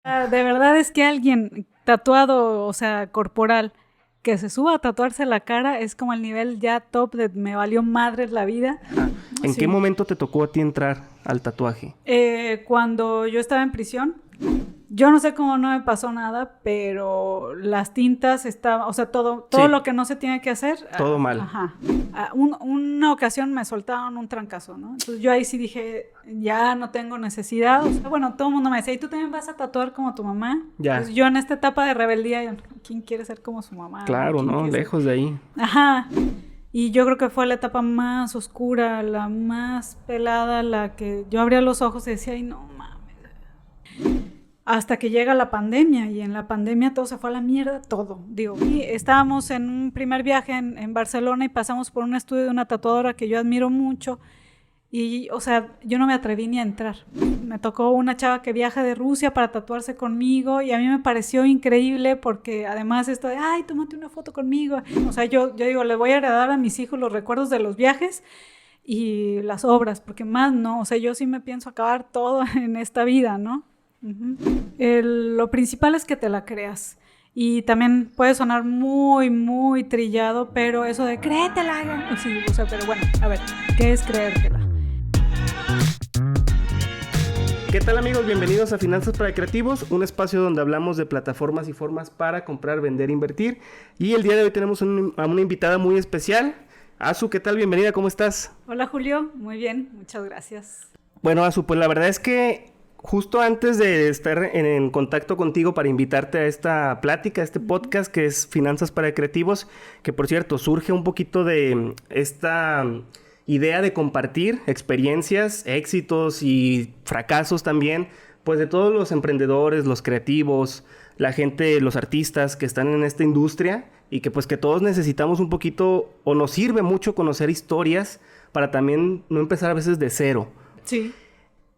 De verdad es que alguien tatuado, o sea, corporal, que se suba a tatuarse la cara es como el nivel ya top de me valió madres la vida. ¿En qué Sí. momento te tocó a ti entrar al tatuaje? Cuando yo estaba en prisión, yo no sé cómo no me pasó nada, pero las tintas estaban, o sea, todo Sí, lo que no se tiene que hacer, todo mal. ajá. Una ocasión me soltaron un trancazo, ¿no? Entonces yo ahí sí dije, ya no tengo necesidad. O sea, bueno, todo el mundo me decía, ¿y tú también vas a tatuar como tu mamá? Ya, Pues yo en esta etapa de rebeldía, ¿quién quiere ser como su mamá, no? claro, ¿Quién ¿no? quiere ser? Lejos de ahí. Ajá. Y yo creo que fue la etapa más oscura, la más pelada, la que yo abría los ojos y decía, ay, no mames. Hasta que llega la pandemia, y en la pandemia todo se fue a la mierda, todo. Digo, y estábamos en un primer viaje en Barcelona y pasamos por un estudio de una tatuadora que yo admiro mucho. Y, o sea, yo no me atreví ni a entrar. Me tocó una chava que viaja de Rusia para tatuarse conmigo y a mí me pareció increíble porque además esto de, ay, tómate una foto conmigo. O sea, yo digo, le voy a heredar a mis hijos los recuerdos de los viajes y las obras, porque más no, o sea, yo sí me pienso acabar todo en esta vida, ¿no? Uh-huh. Lo principal es que te la creas. Y también puede sonar muy, muy trillado, pero eso de créetela, sí, o sea, pero bueno, a ver, ¿qué es creértela? ¿Qué tal, amigos? Bienvenidos a Finanzas para Creativos, un espacio donde hablamos de plataformas y formas para comprar, vender, invertir. Y el día de hoy tenemos a una invitada muy especial. Azu, ¿qué tal? Bienvenida, ¿cómo estás? Hola Julio, muy bien, muchas gracias. Bueno, Azu, pues la verdad es que justo antes de estar en contacto contigo para invitarte a esta plática, a este podcast que es Finanzas para Creativos, que por cierto surge un poquito de esta idea de compartir experiencias, éxitos y fracasos también, pues de todos los emprendedores, los creativos, la gente, los artistas que están en esta industria y que pues que todos necesitamos un poquito o nos sirve mucho conocer historias para también no empezar a veces de cero. Sí.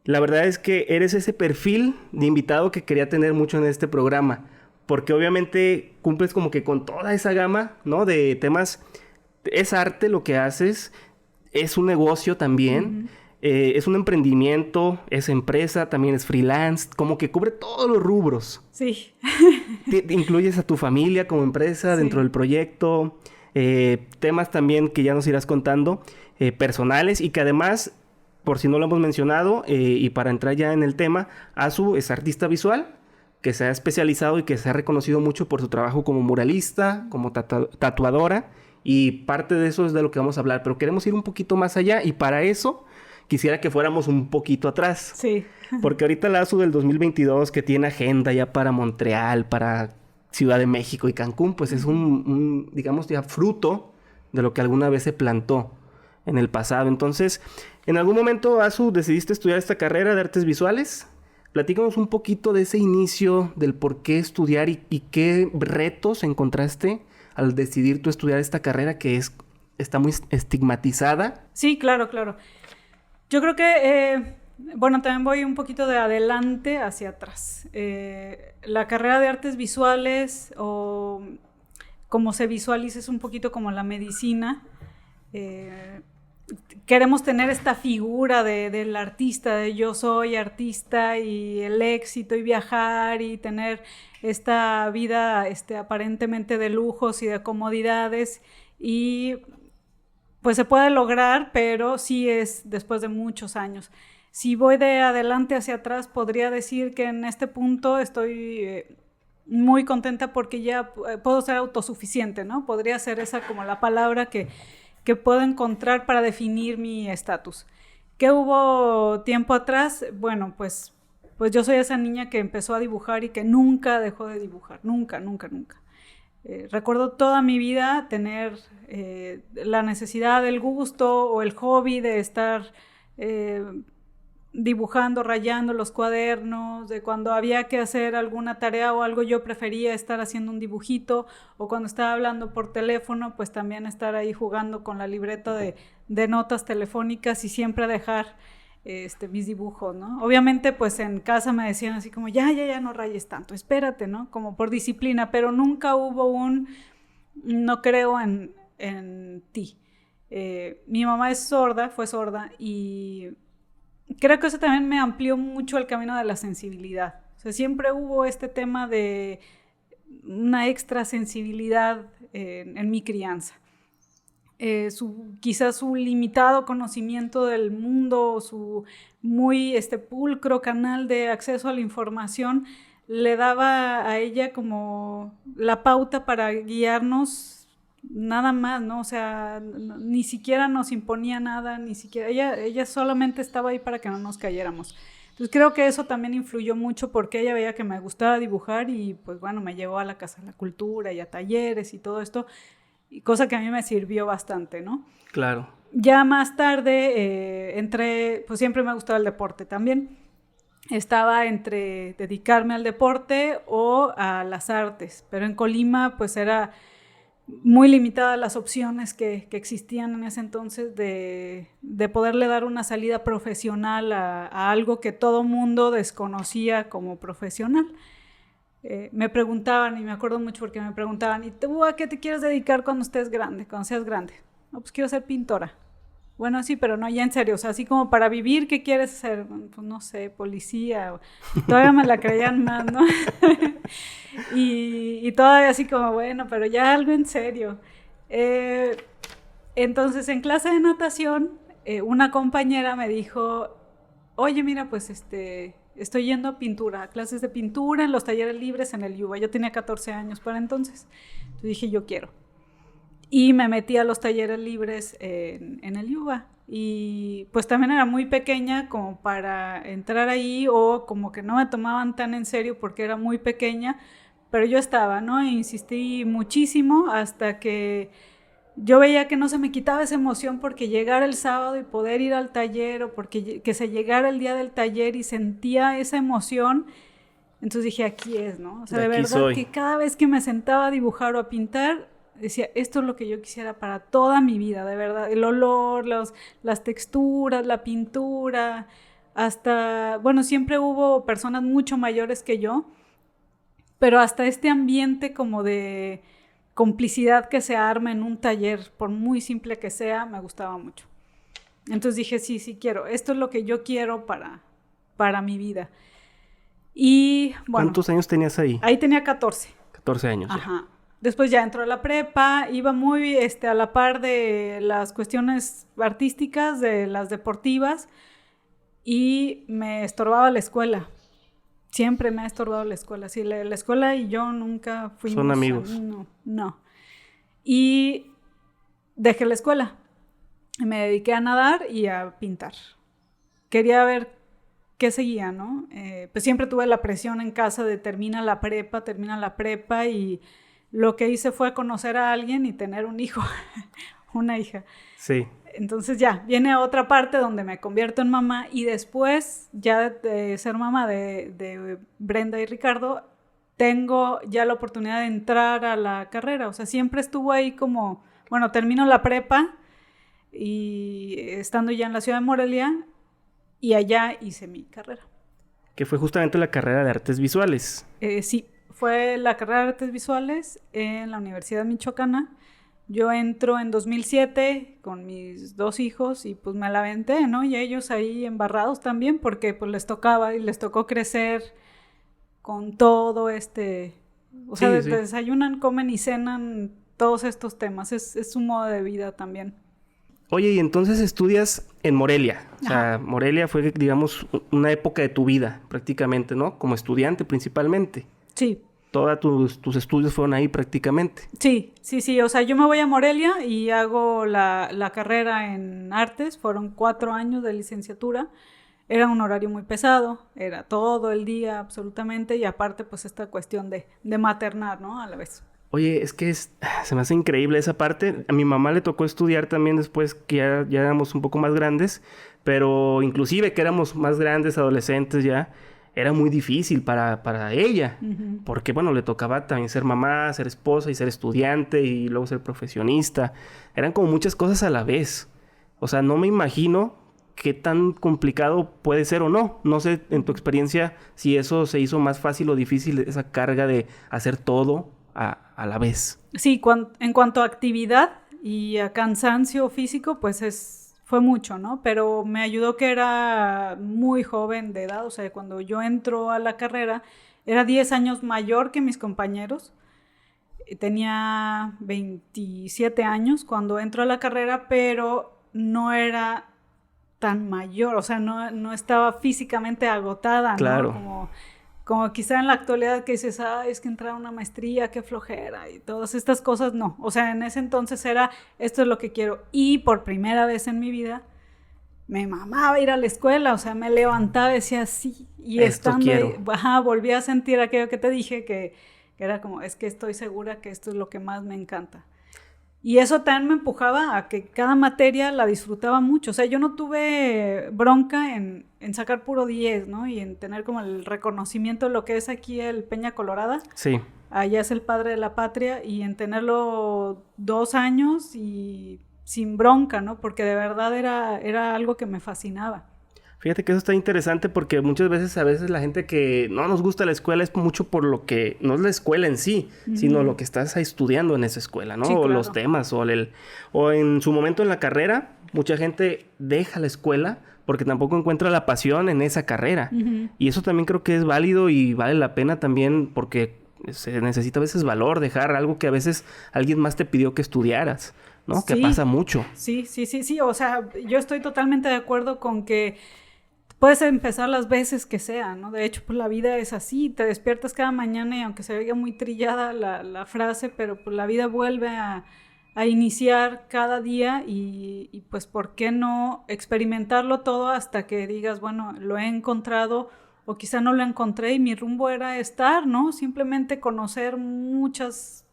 La verdad es que eres ese perfil de invitado que quería tener mucho en este programa, porque obviamente cumples como que con toda esa gama, ¿no? De temas, es arte lo que haces, es un negocio también, Uh-huh. es un emprendimiento, es empresa, también es freelance, como que cubre todos los rubros. Sí. Te incluyes a tu familia como empresa dentro Sí. del proyecto, temas también que ya nos irás contando, personales y que además, por si no lo hemos mencionado, y para entrar ya en el tema, Azu es artista visual, que se ha especializado y que se ha reconocido mucho por su trabajo como muralista, como tatuadora, y parte de eso es de lo que vamos a hablar, pero queremos ir un poquito más allá y para eso quisiera que fuéramos un poquito atrás. Sí. Porque ahorita la ASU del 2022 que tiene agenda ya para Montreal, para Ciudad de México y Cancún, pues es digamos, ya fruto de lo que alguna vez se plantó en el pasado. Entonces, en algún momento, ASU, decidiste estudiar esta carrera de artes visuales. Platícanos un poquito de ese inicio, del por qué estudiar y qué retos encontraste al decidir tú estudiar esta carrera que está muy estigmatizada. Sí, claro, claro. Yo creo que, bueno, también voy un poquito de adelante hacia atrás. La carrera de artes visuales, o como se visualiza, es un poquito como la medicina. Queremos tener esta figura del artista, de yo soy artista y el éxito y viajar y tener esta vida aparentemente de lujos y de comodidades, y pues se puede lograr, pero sí es después de muchos años. Si voy de adelante hacia atrás, podría decir que en este punto estoy muy contenta porque ya puedo ser autosuficiente, ¿no? Podría ser esa como la palabra que puedo encontrar para definir mi estatus. ¿Qué hubo tiempo atrás? Bueno, pues yo soy esa niña que empezó a dibujar y que nunca dejó de dibujar, nunca, nunca, nunca. Recuerdo toda mi vida tener la necesidad, el gusto o el hobby de estar dibujando, rayando los cuadernos, de cuando había que hacer alguna tarea o algo, yo prefería estar haciendo un dibujito, o cuando estaba hablando por teléfono, pues también estar ahí jugando con la libreta de notas telefónicas y siempre dejar mis dibujos, ¿no? Obviamente, pues en casa me decían así como, ya no rayes tanto, espérate, ¿no? Como por disciplina, pero nunca hubo no creo en ti. Mi mamá es sorda, fue sorda, y creo que eso también me amplió mucho el camino de la sensibilidad. O sea, siempre hubo este tema de una extra sensibilidad en mi crianza. Quizás su limitado conocimiento del mundo, su muy pulcro canal de acceso a la información, le daba a ella como la pauta para guiarnos nada más, ¿no? O sea, ni siquiera nos imponía nada, ni siquiera, ella solamente estaba ahí para que no nos cayéramos. Entonces creo que eso también influyó mucho porque ella veía que me gustaba dibujar y pues bueno, me llevó a la Casa de la Cultura y a talleres y todo esto, cosa que a mí me sirvió bastante, ¿no? Claro. Ya más tarde entré, pues siempre me ha gustado el deporte también. Estaba entre dedicarme al deporte o a las artes, pero en Colima pues era muy limitadas las opciones que existían en ese entonces de poderle dar una salida profesional a algo que todo mundo desconocía como profesional. Me preguntaban, y me acuerdo mucho porque me preguntaban, ¿y tú a qué te quieres dedicar cuando seas grande? No, pues quiero ser pintora. Bueno, sí, pero no, ya en serio, o sea, así como para vivir, ¿qué quieres ser? Pues no sé, policía. Todavía me la creían más, ¿no? y todavía así como, bueno, pero ya algo en serio. Entonces, en clase de natación, una compañera me dijo, oye, mira, pues estoy yendo a pintura, a clases de pintura en los talleres libres en el Yuba. Yo tenía 14 años para entonces. Entonces dije, yo quiero. Y me metí a los talleres libres en el Yuba. Y pues también era muy pequeña como para entrar ahí, o como que no me tomaban tan en serio porque era muy pequeña, pero yo estaba, ¿no? E insistí muchísimo hasta que yo veía que no se me quitaba esa emoción porque llegara el sábado y poder ir al taller, o porque que se llegara el día del taller y sentía esa emoción. Entonces dije, aquí es, ¿no? O sea, de verdad soy. Que cada vez que me sentaba a dibujar o a pintar, decía, esto es lo que yo quisiera para toda mi vida, de verdad. El olor, las texturas, la pintura, hasta, bueno, siempre hubo personas mucho mayores que yo, pero hasta este ambiente como de complicidad que se arma en un taller, por muy simple que sea, me gustaba mucho. Entonces dije, sí quiero, esto es lo que yo quiero para mi vida. Y bueno, ¿cuántos años tenías ahí? Ahí tenía 14. 14 años. Ajá. Ya. Después ya entró a la prepa, iba muy a la par de las cuestiones artísticas, de las deportivas, y me estorbaba la escuela. Siempre me ha estorbado la escuela. Sí, la escuela y yo nunca fuimos... ¿Son amigos? No. Y dejé la escuela. Me dediqué a nadar y a pintar. Quería ver qué seguía, ¿no? Pues siempre tuve la presión en casa de termina la prepa, y lo que hice fue conocer a alguien y tener un hijo, una hija. Sí. Entonces ya, viene otra parte donde me convierto en mamá, y después ya de ser mamá de Brenda y Ricardo, tengo ya la oportunidad de entrar a la carrera. O sea, siempre estuvo ahí como, bueno, termino la prepa y estando ya en la ciudad de Morelia, y allá hice mi carrera. Que fue justamente la carrera de artes visuales. Sí, fue la carrera de artes visuales en la Universidad Michoacana. Yo entro en 2007 con mis 2 hijos y pues me la aventé, ¿no? Y ellos ahí embarrados también porque pues les tocó crecer con todo o sea, sí. Desayunan, comen y cenan todos estos temas. Es su modo de vida también. Oye, y entonces estudias en Morelia. O sea, Morelia fue, digamos, una época de tu vida prácticamente, ¿no? Como estudiante principalmente. Sí. Todos tus estudios fueron ahí prácticamente. Sí. O sea, yo me voy a Morelia y hago la carrera en artes. Fueron 4 años de licenciatura. Era un horario muy pesado. Era todo el día absolutamente. Y aparte, pues, esta cuestión de maternar, ¿no? A la vez. Oye, es que se me hace increíble esa parte. A mi mamá le tocó estudiar también después que ya éramos un poco más grandes. Pero inclusive que éramos más grandes, adolescentes ya, era muy difícil para ella. Uh-huh. Porque, bueno, le tocaba también ser mamá, ser esposa y ser estudiante y luego ser profesionista. Eran como muchas cosas a la vez. O sea, no me imagino qué tan complicado puede ser o no. No sé, en tu experiencia, si eso se hizo más fácil o difícil, esa carga de hacer todo a la vez. Sí, en cuanto a actividad y a cansancio físico, pues fue mucho, ¿no? Pero me ayudó que era muy joven de edad, o sea, cuando yo entro a la carrera, era 10 años mayor que mis compañeros. Tenía 27 años cuando entro a la carrera, pero no era tan mayor, o sea, no estaba físicamente agotada, claro. ¿no? Como quizá en la actualidad que dices, es que entrar a una maestría, qué flojera, y todas estas cosas, no. O sea, en ese entonces era, esto es lo que quiero. Y por primera vez en mi vida, me mamaba ir a la escuela, o sea, me levantaba y decía, sí, y esto estando quiero. ahí, volví a sentir aquello que te dije, que era como, es que estoy segura que esto es lo que más me encanta. Y eso también me empujaba a que cada materia la disfrutaba mucho. O sea, yo no tuve bronca en sacar puro 10, ¿no? Y en tener como el reconocimiento de lo que es aquí el Peña Colorada. Sí. Allá es el padre de la patria. Y en tenerlo 2 años y sin bronca, ¿no? Porque de verdad era algo que me fascinaba. Fíjate que eso está interesante porque muchas veces, la gente que no nos gusta la escuela es mucho por lo que, no es la escuela en sí, sino lo que estás estudiando en esa escuela, ¿no? Sí, claro. O los temas, o en su momento en la carrera, mucha gente deja la escuela porque tampoco encuentra la pasión en esa carrera. Y eso también creo que es válido y vale la pena también porque se necesita a veces valor, dejar algo que a veces alguien más te pidió que estudiaras, ¿no? Sí. Que pasa mucho. Sí. O sea, yo estoy totalmente de acuerdo con que puedes empezar las veces que sea, ¿no? De hecho, pues la vida es así, te despiertas cada mañana y aunque se vea muy trillada la frase, pero pues la vida vuelve a iniciar cada día y pues ¿por qué no experimentarlo todo hasta que digas, bueno, lo he encontrado o quizá no lo encontré y mi rumbo era estar, ¿no? Simplemente conocer muchas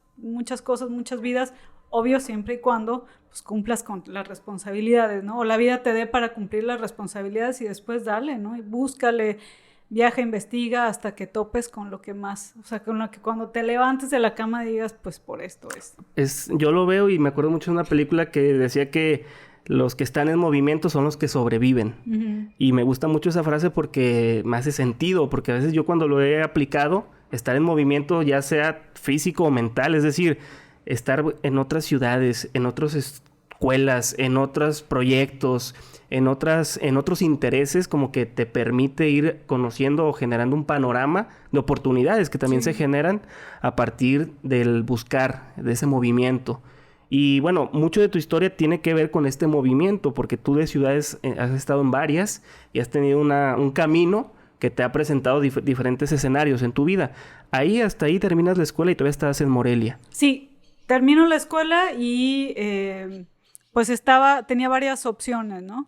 cosas, muchas vidas, obvio siempre y cuando pues cumplas con las responsabilidades, ¿no? O la vida te dé para cumplir las responsabilidades y después dale, ¿no? Y búscale, viaja, investiga hasta que topes con lo que más, o sea, con lo que cuando te levantes de la cama digas, pues por esto es. Yo lo veo y me acuerdo mucho de una película que decía que los que están en movimiento son los que sobreviven. Y me gusta mucho esa frase porque me hace sentido, porque a veces yo cuando lo he aplicado, estar en movimiento ya sea físico o mental, es decir, estar en otras ciudades, en otras escuelas, en otros proyectos, en otros intereses, como que te permite ir conociendo o generando un panorama de oportunidades que también se generan a partir del buscar, de ese movimiento. Y bueno, mucho de tu historia tiene que ver con este movimiento, porque tú de ciudades has estado en varias y has tenido un camino que te ha presentado diferentes escenarios en tu vida. Hasta ahí terminas la escuela y todavía estás en Morelia. Sí. Termino la escuela y pues tenía varias opciones, ¿no?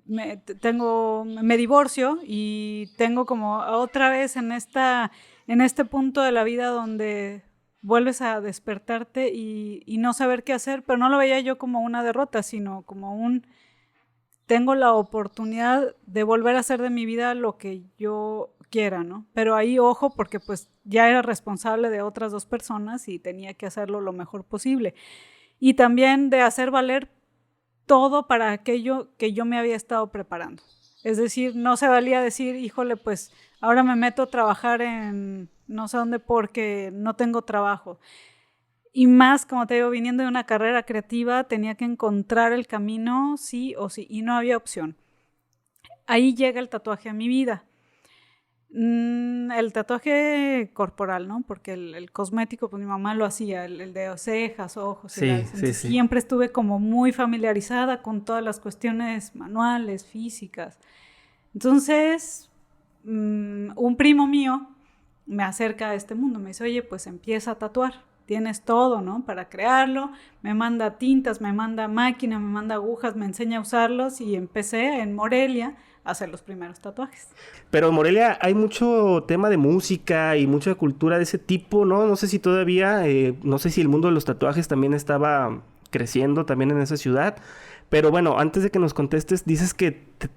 Me divorcio y tengo como otra vez en este punto de la vida donde vuelves a despertarte y no saber qué hacer, pero no lo veía yo como una derrota, sino como tengo la oportunidad de volver a hacer de mi vida lo que yo quiera, ¿no? Pero ahí, ojo, porque pues ya era responsable de otras 2 personas y tenía que hacerlo lo mejor posible. Y también de hacer valer todo para aquello que yo me había estado preparando. Es decir, no se valía decir, híjole, pues ahora me meto a trabajar en no sé dónde porque no tengo trabajo. Y más, como te digo, viniendo de una carrera creativa, tenía que encontrar el camino sí o sí, y no había opción. Ahí llega el tatuaje a mi vida. El tatuaje corporal, ¿no? Porque el cosmético, pues mi mamá lo hacía, el de cejas, ojos. Sí. Siempre estuve como muy familiarizada con todas las cuestiones manuales, físicas. Entonces, un primo mío me acerca a este mundo, me dice, oye, pues empieza a tatuar. Tienes todo, ¿no? Para crearlo, me manda tintas, me manda máquina, me manda agujas, me enseña a usarlos y empecé en Morelia a hacer los primeros tatuajes. Pero en Morelia hay mucho tema de música y mucha cultura de ese tipo, ¿no? No sé si todavía, no sé si el mundo de los tatuajes también estaba creciendo también en esa ciudad, pero bueno, antes de que nos contestes, dices que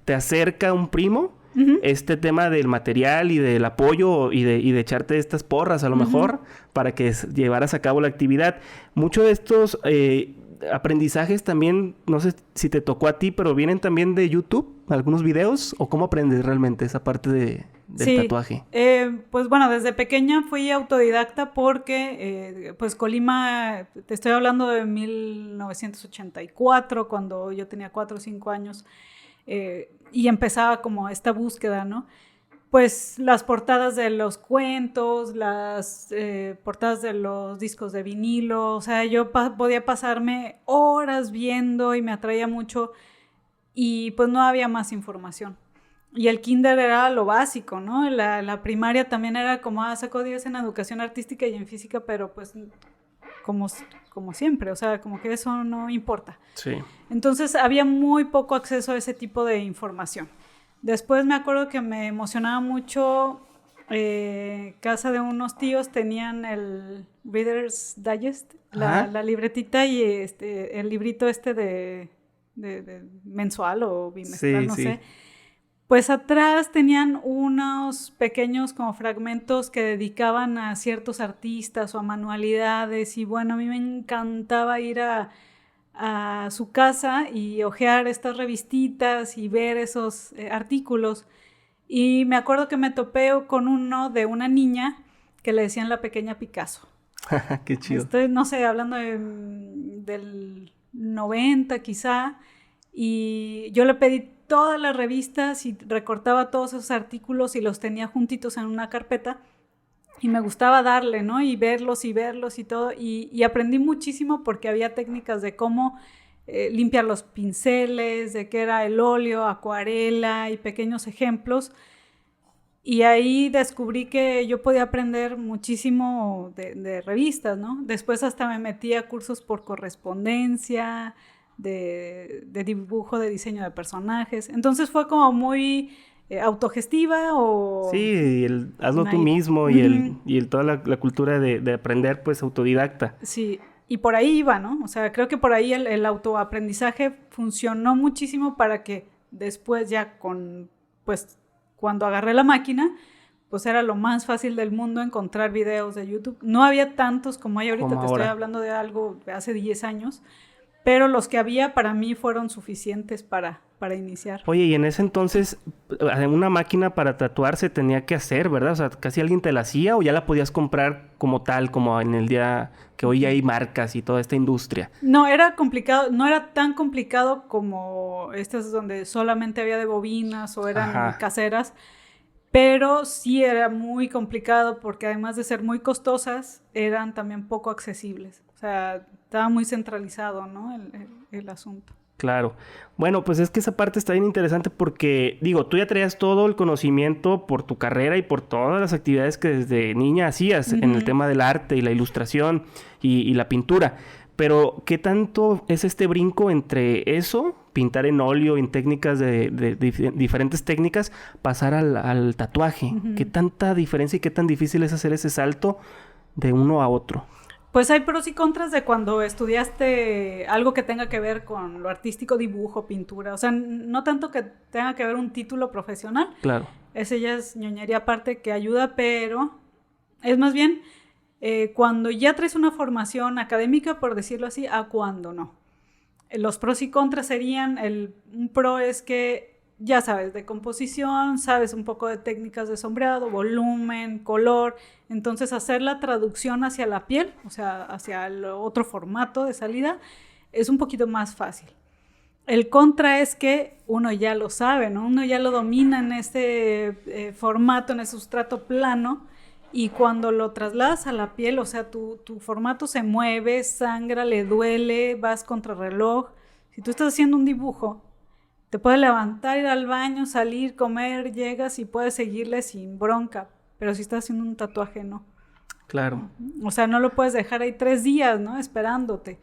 te acerca un primo. Este tema del material y del apoyo y de echarte estas porras a lo mejor para que llevaras a cabo la actividad. Muchos de estos aprendizajes también, no sé si te tocó a ti, pero vienen también de YouTube, algunos videos, o cómo aprendes realmente esa parte del tatuaje? Pues bueno, desde pequeña fui autodidacta porque pues Colima, te estoy hablando de 1984, cuando yo tenía 4 o 5 años, y empezaba como esta búsqueda, ¿no? Pues las portadas de los cuentos, las portadas de los discos de vinilo, o sea, yo podía pasarme horas viendo y me atraía mucho y pues no había más información. Y el kinder era lo básico, ¿no? La primaria también era como, sacó 10 en educación artística y en física, pero pues como siempre, o sea, como que eso no importa. Sí. Entonces había muy poco acceso a ese tipo de información. Después me acuerdo que me emocionaba mucho, casa de unos tíos tenían el Reader's Digest, la libretita y el librito de mensual o bimestral, no sé. Pues atrás tenían unos pequeños como fragmentos que dedicaban a ciertos artistas o a manualidades y bueno, a mí me encantaba ir a su casa y hojear estas revistitas y ver esos artículos. Y me acuerdo que me topé con uno de una niña que le decían la pequeña Picasso. Qué chido. Estoy, no sé, hablando del 90 quizá, y yo le pedí todas las revistas y recortaba todos esos artículos y los tenía juntitos en una carpeta. Y me gustaba darle, ¿no? Y verlos y todo. Y aprendí muchísimo porque había técnicas de cómo limpiar los pinceles, de qué era el óleo, acuarela y pequeños ejemplos. Y ahí descubrí que yo podía aprender muchísimo de revistas, ¿no? Después hasta me metí a cursos por correspondencia, de dibujo, de diseño de personajes. Entonces fue como muy... autogestiva o... Sí, hazlo tú mismo y toda la cultura de aprender, pues, autodidacta. Sí, y por ahí iba, ¿no? O sea, creo que por ahí el autoaprendizaje funcionó muchísimo para que después ya pues, cuando agarré la máquina, pues era lo más fácil del mundo encontrar videos de YouTube. No había tantos como hay ahorita, estoy hablando de algo de hace 10 años, pero los que había para mí fueron suficientes para iniciar. Oye, y en ese entonces, una máquina para tatuar se tenía que hacer, ¿verdad? O sea, ¿casi alguien te la hacía o ya la podías comprar como tal, como en el día que hoy hay marcas y toda esta industria? No, era complicado, no era tan complicado como estas donde solamente había de bobinas o eran caseras, pero sí era muy complicado porque además de ser muy costosas, eran también poco accesibles. O sea, estaba muy centralizado, ¿no? El asunto. Claro. Bueno, pues es que esa parte está bien interesante porque, digo, tú ya traías todo el conocimiento por tu carrera y por todas las actividades que desde niña hacías en el tema del arte y la ilustración y la pintura. Pero, ¿qué tanto es este brinco entre eso, pintar en óleo, en técnicas de diferentes técnicas, pasar al tatuaje? ¿Qué tanta diferencia y qué tan difícil es hacer ese salto de uno a otro? Pues hay pros y contras de cuando estudiaste algo que tenga que ver con lo artístico, dibujo, pintura. O sea, no tanto que tenga que ver un título profesional. Claro. Ese ya es ñoñería aparte que ayuda, pero es más bien cuando ya traes una formación académica, por decirlo así, a cuando no. Los pros y contras serían, un pro es que ya sabes de composición, sabes un poco de técnicas de sombreado, volumen, color, entonces hacer la traducción hacia la piel, o sea, hacia el otro formato de salida, es un poquito más fácil. El contra es que uno ya lo sabe, ¿no? Uno ya lo domina en este formato, en ese sustrato plano, y cuando lo trasladas a la piel, o sea, tu formato se mueve, sangra, le duele, vas contra reloj. Si tú estás haciendo un dibujo, te puedes levantar, ir al baño, salir, comer, llegas y puedes seguirle sin bronca. Pero si estás haciendo un tatuaje, no. Claro. O sea, no lo puedes dejar ahí 3 días, ¿no? Esperándote.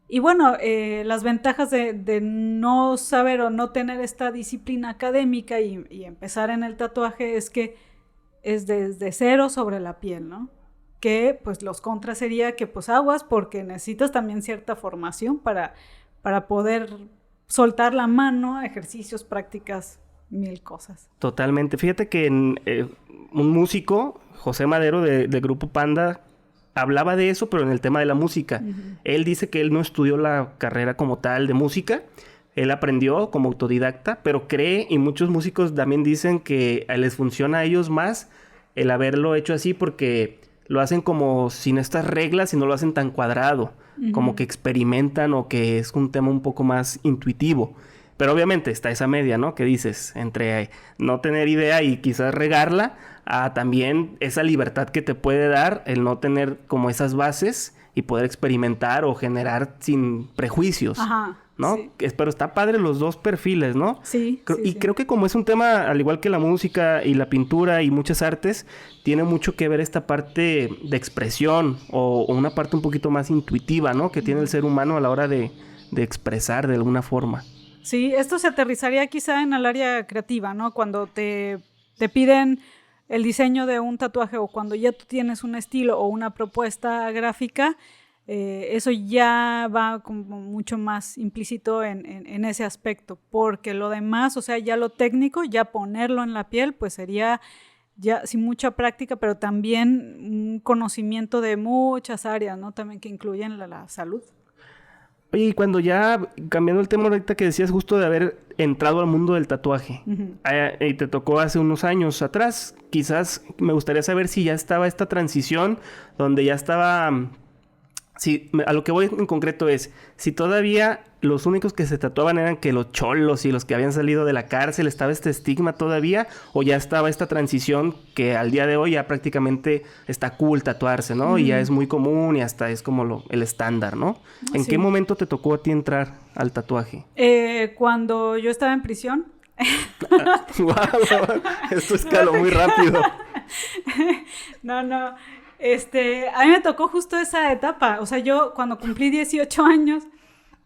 Y bueno, las ventajas de no saber o no tener esta disciplina académica y empezar en el tatuaje es que es desde cero sobre la piel, ¿no? Que pues los contras sería que pues aguas porque necesitas también cierta formación para poder soltar la mano, ejercicios, prácticas, 1000 cosas. Totalmente. Fíjate que un músico, José Madero del Grupo Panda, hablaba de eso, pero en el tema de la música. Él dice que él no estudió la carrera como tal de música. él aprendió como autodidacta, pero cree, y muchos músicos también dicen que les funciona a ellos más el haberlo hecho así porque lo hacen como sin estas reglas y no lo hacen tan cuadrado, como que experimentan o que es un tema un poco más intuitivo. Pero obviamente está esa media, ¿no? Que dices, entre no tener idea y quizás regarla, a también esa libertad que te puede dar el no tener como esas bases y poder experimentar o generar sin prejuicios. Ajá, ¿no? sí. Pero está padre los dos perfiles, ¿no? Sí, Y creo que como es un tema, al igual que la música y la pintura y muchas artes, tiene mucho que ver esta parte de expresión o una parte un poquito más intuitiva, ¿no? Que tiene el ser humano a la hora de expresar de alguna forma. Sí, esto se aterrizaría quizá en el área creativa, ¿no? Cuando te piden el diseño de un tatuaje o cuando ya tú tienes un estilo o una propuesta gráfica, eso ya va como mucho más implícito en ese aspecto, porque lo demás, o sea, ya lo técnico, ya ponerlo en la piel, pues sería ya sin mucha práctica, pero también un conocimiento de muchas áreas, ¿no? También que incluyen la salud. Oye, y cuando ya, cambiando el tema ahorita que decías justo de haber entrado al mundo del tatuaje, y te tocó hace unos años atrás, quizás me gustaría saber si ya estaba esta transición donde ya estaba... Sí, a lo que voy en concreto es, si todavía los únicos que se tatuaban eran que los cholos y los que habían salido de la cárcel, ¿estaba este estigma todavía? ¿O ya estaba esta transición que al día de hoy ya prácticamente está cool tatuarse, ¿no? Y ya es muy común y hasta es como el estándar, ¿no? ¿En qué momento te tocó a ti entrar al tatuaje? Cuando yo estaba en prisión. ¡Wow! Esto escaló muy rápido. No. A mí me tocó justo esa etapa, o sea, yo cuando cumplí 18 años,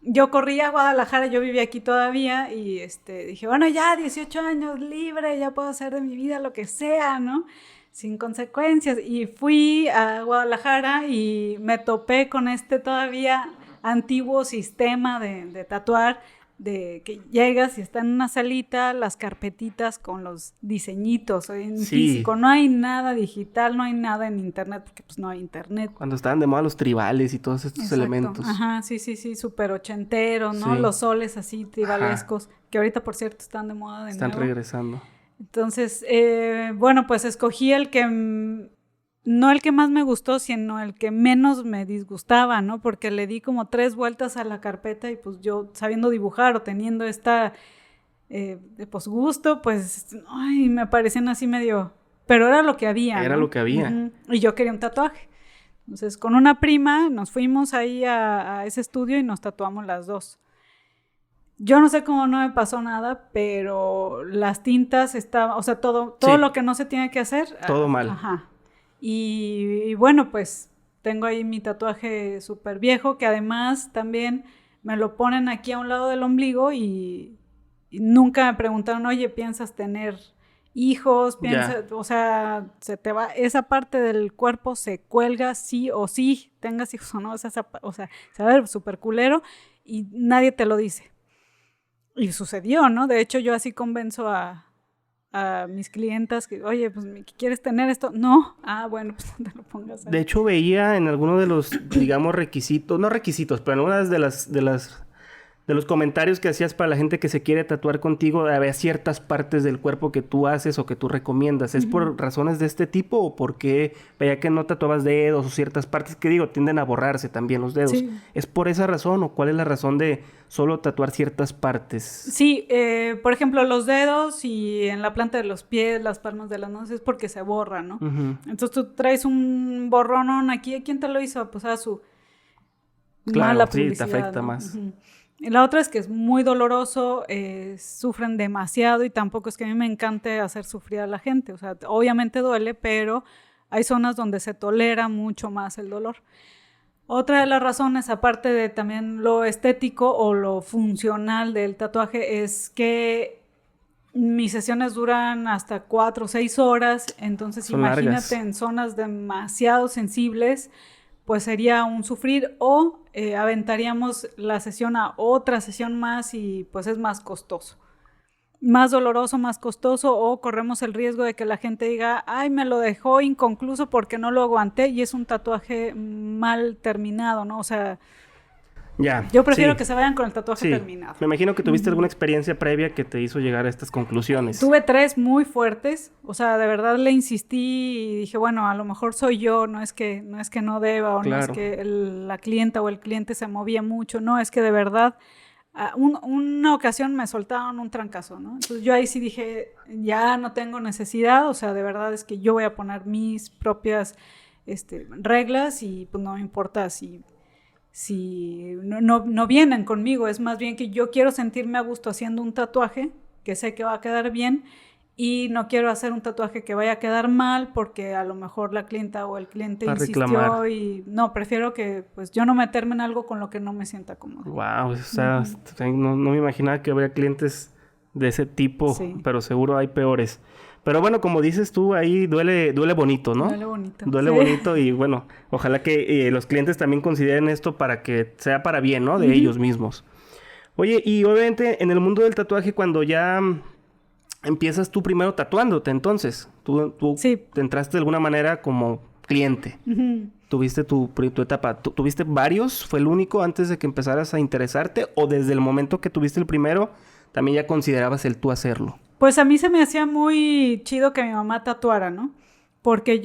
yo corrí a Guadalajara, yo vivía aquí todavía y dije, bueno, ya 18 años libre, ya puedo hacer de mi vida lo que sea, ¿no? Sin consecuencias. Y fui a Guadalajara y me topé con todavía antiguo sistema de tatuar, de que llegas y está en una salita las carpetitas con los diseñitos en físico, no hay nada digital, no hay nada en internet, porque pues no hay internet. Cuando estaban de moda los tribales y todos estos elementos. Ajá, sí, súper ochentero, ¿no? Sí. Los soles así tribalescos, que ahorita por cierto están de moda de nuevo. Están regresando. Entonces, bueno, pues escogí no el que más me gustó, sino el que menos me disgustaba, ¿no? Porque le di como 3 vueltas a la carpeta y pues yo sabiendo dibujar o teniendo pues gusto, pues, ay, me parecían así medio... Pero era lo que había, Era, ¿no? Lo que había. Uh-huh. Y yo quería un tatuaje. Entonces, con una prima nos fuimos ahí a ese estudio y nos tatuamos las dos. Yo no sé cómo no me pasó nada, pero las tintas estaban... O sea, todo lo que no se tiene que hacer... Todo mal. Ajá. Y bueno, pues tengo ahí mi tatuaje súper viejo, que además también me lo ponen aquí a un lado del ombligo y nunca me preguntaron, oye, ¿piensas tener hijos? O sea, se te va, esa parte del cuerpo se cuelga sí o sí, tengas hijos o no, o sea, se va a ver súper culero y nadie te lo dice. Y sucedió, ¿no? De hecho, yo así convenzo a mis clientas que, oye, pues, ¿quieres tener esto? No. Ah, bueno, pues no te lo pongas ahí. De hecho, veía en alguno de los, digamos, requisitos, no requisitos, pero en algunas de los comentarios que hacías para la gente que se quiere tatuar contigo, había ciertas partes del cuerpo que tú haces o que tú recomiendas. ¿Es por razones de este tipo o porque veía que no tatuabas dedos o ciertas partes que, digo, tienden a borrarse también los dedos? Sí. ¿Es por esa razón o cuál es la razón de solo tatuar ciertas partes? Sí, por ejemplo, los dedos y en la planta de los pies, las palmas de las manos, es porque se borra, ¿no? Entonces tú traes un borronón aquí. ¿Quién te lo hizo? Pues a su mala publicidad, sí, te afecta, ¿no? Más. Y la otra es que es muy doloroso, sufren demasiado y tampoco es que a mí me encante hacer sufrir a la gente. O sea, obviamente duele, pero hay zonas donde se tolera mucho más el dolor. Otra de las razones, aparte de también lo estético o lo funcional del tatuaje, es que mis sesiones duran hasta 4 o 6 horas. Entonces, son imagínate largas. En zonas demasiado sensibles, pues sería un sufrir o aventaríamos la sesión a otra sesión más y pues es más costoso. Más doloroso, más costoso, o corremos el riesgo de que la gente diga, ay, me lo dejó inconcluso porque no lo aguanté y es un tatuaje mal terminado, ¿no? O sea... Ya. Yo prefiero sí. que se vayan con el tatuaje Sí. terminado. Me imagino que tuviste alguna experiencia previa que te hizo llegar a estas conclusiones. Tuve 3 muy fuertes, o sea, de verdad le insistí y dije, bueno, a lo mejor soy yo, no es que no deba, o no es Claro. que la clienta o el cliente se movía mucho, no, es que de verdad, una ocasión me soltaron un trancazo, ¿no? Entonces yo ahí sí dije, ya no tengo necesidad, o sea, de verdad es que yo voy a poner mis propias reglas y pues no me importa si no vienen conmigo, es más bien que yo quiero sentirme a gusto haciendo un tatuaje que sé que va a quedar bien y no quiero hacer un tatuaje que vaya a quedar mal porque a lo mejor la clienta o el cliente insistió y no, prefiero que pues yo no meterme en algo con lo que no me sienta cómoda. Wow, o sea, no me imaginaba que habría clientes de ese tipo, Sí. pero seguro hay peores. Pero bueno, como dices tú, ahí duele bonito, ¿no? Duele bonito. Duele Sí. bonito y bueno, ojalá que los clientes también consideren esto para que sea para bien, ¿no? De ellos mismos. Oye, y obviamente en el mundo del tatuaje, cuando ya empiezas tú primero tatuándote, entonces, tú Sí. te entraste de alguna manera como cliente. ¿Tuviste tu etapa? ¿Tuviste varios? ¿Fue el único antes de que empezaras a interesarte? ¿O desde el momento que tuviste el primero, también ya considerabas el tú hacerlo? Pues a mí se me hacía muy chido que mi mamá tatuara, ¿no? Porque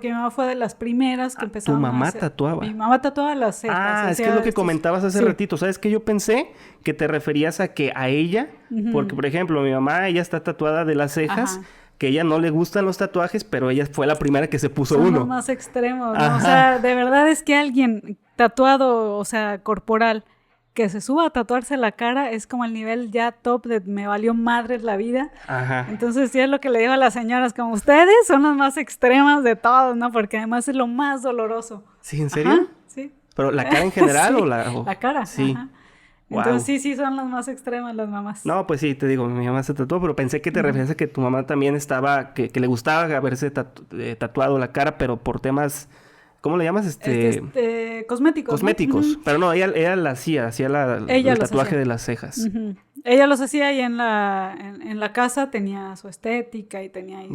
mi mamá fue de las primeras que empezaron ¿Tu mamá a hacer... tatuaba? Mi mamá tatuaba las cejas. Ah, es que es lo que comentabas hace ratito. ¿Sabes qué? Yo pensé que te referías a que a ella, porque por ejemplo, mi mamá, ella está tatuada de las cejas, que a ella no le gustan los tatuajes, pero ella fue la primera que se puso Son uno. los más extremos, ¿no? O sea, de verdad es que alguien tatuado, o sea, corporal, que se suba a tatuarse la cara es como el nivel ya top de me valió madre la vida. Ajá. Entonces sí es lo que le digo a las señoras, como ustedes son las más extremas de todos, ¿no? Porque además es lo más doloroso. ¿Sí, en serio? Ajá, sí. ¿Pero la cara en general sí, o la cara, sí. ajá. Wow. Entonces sí son las más extremas las mamás. No, pues sí, te digo, mi mamá se tatuó, pero pensé que te referías a que tu mamá también estaba, que le gustaba haberse tatuado la cara, pero por temas, ¿cómo le llamas? Cosméticos. Cosméticos. Pero no, ella la hacía el tatuaje hacía de las cejas. Ella los hacía y en la casa tenía su estética y tenía ahí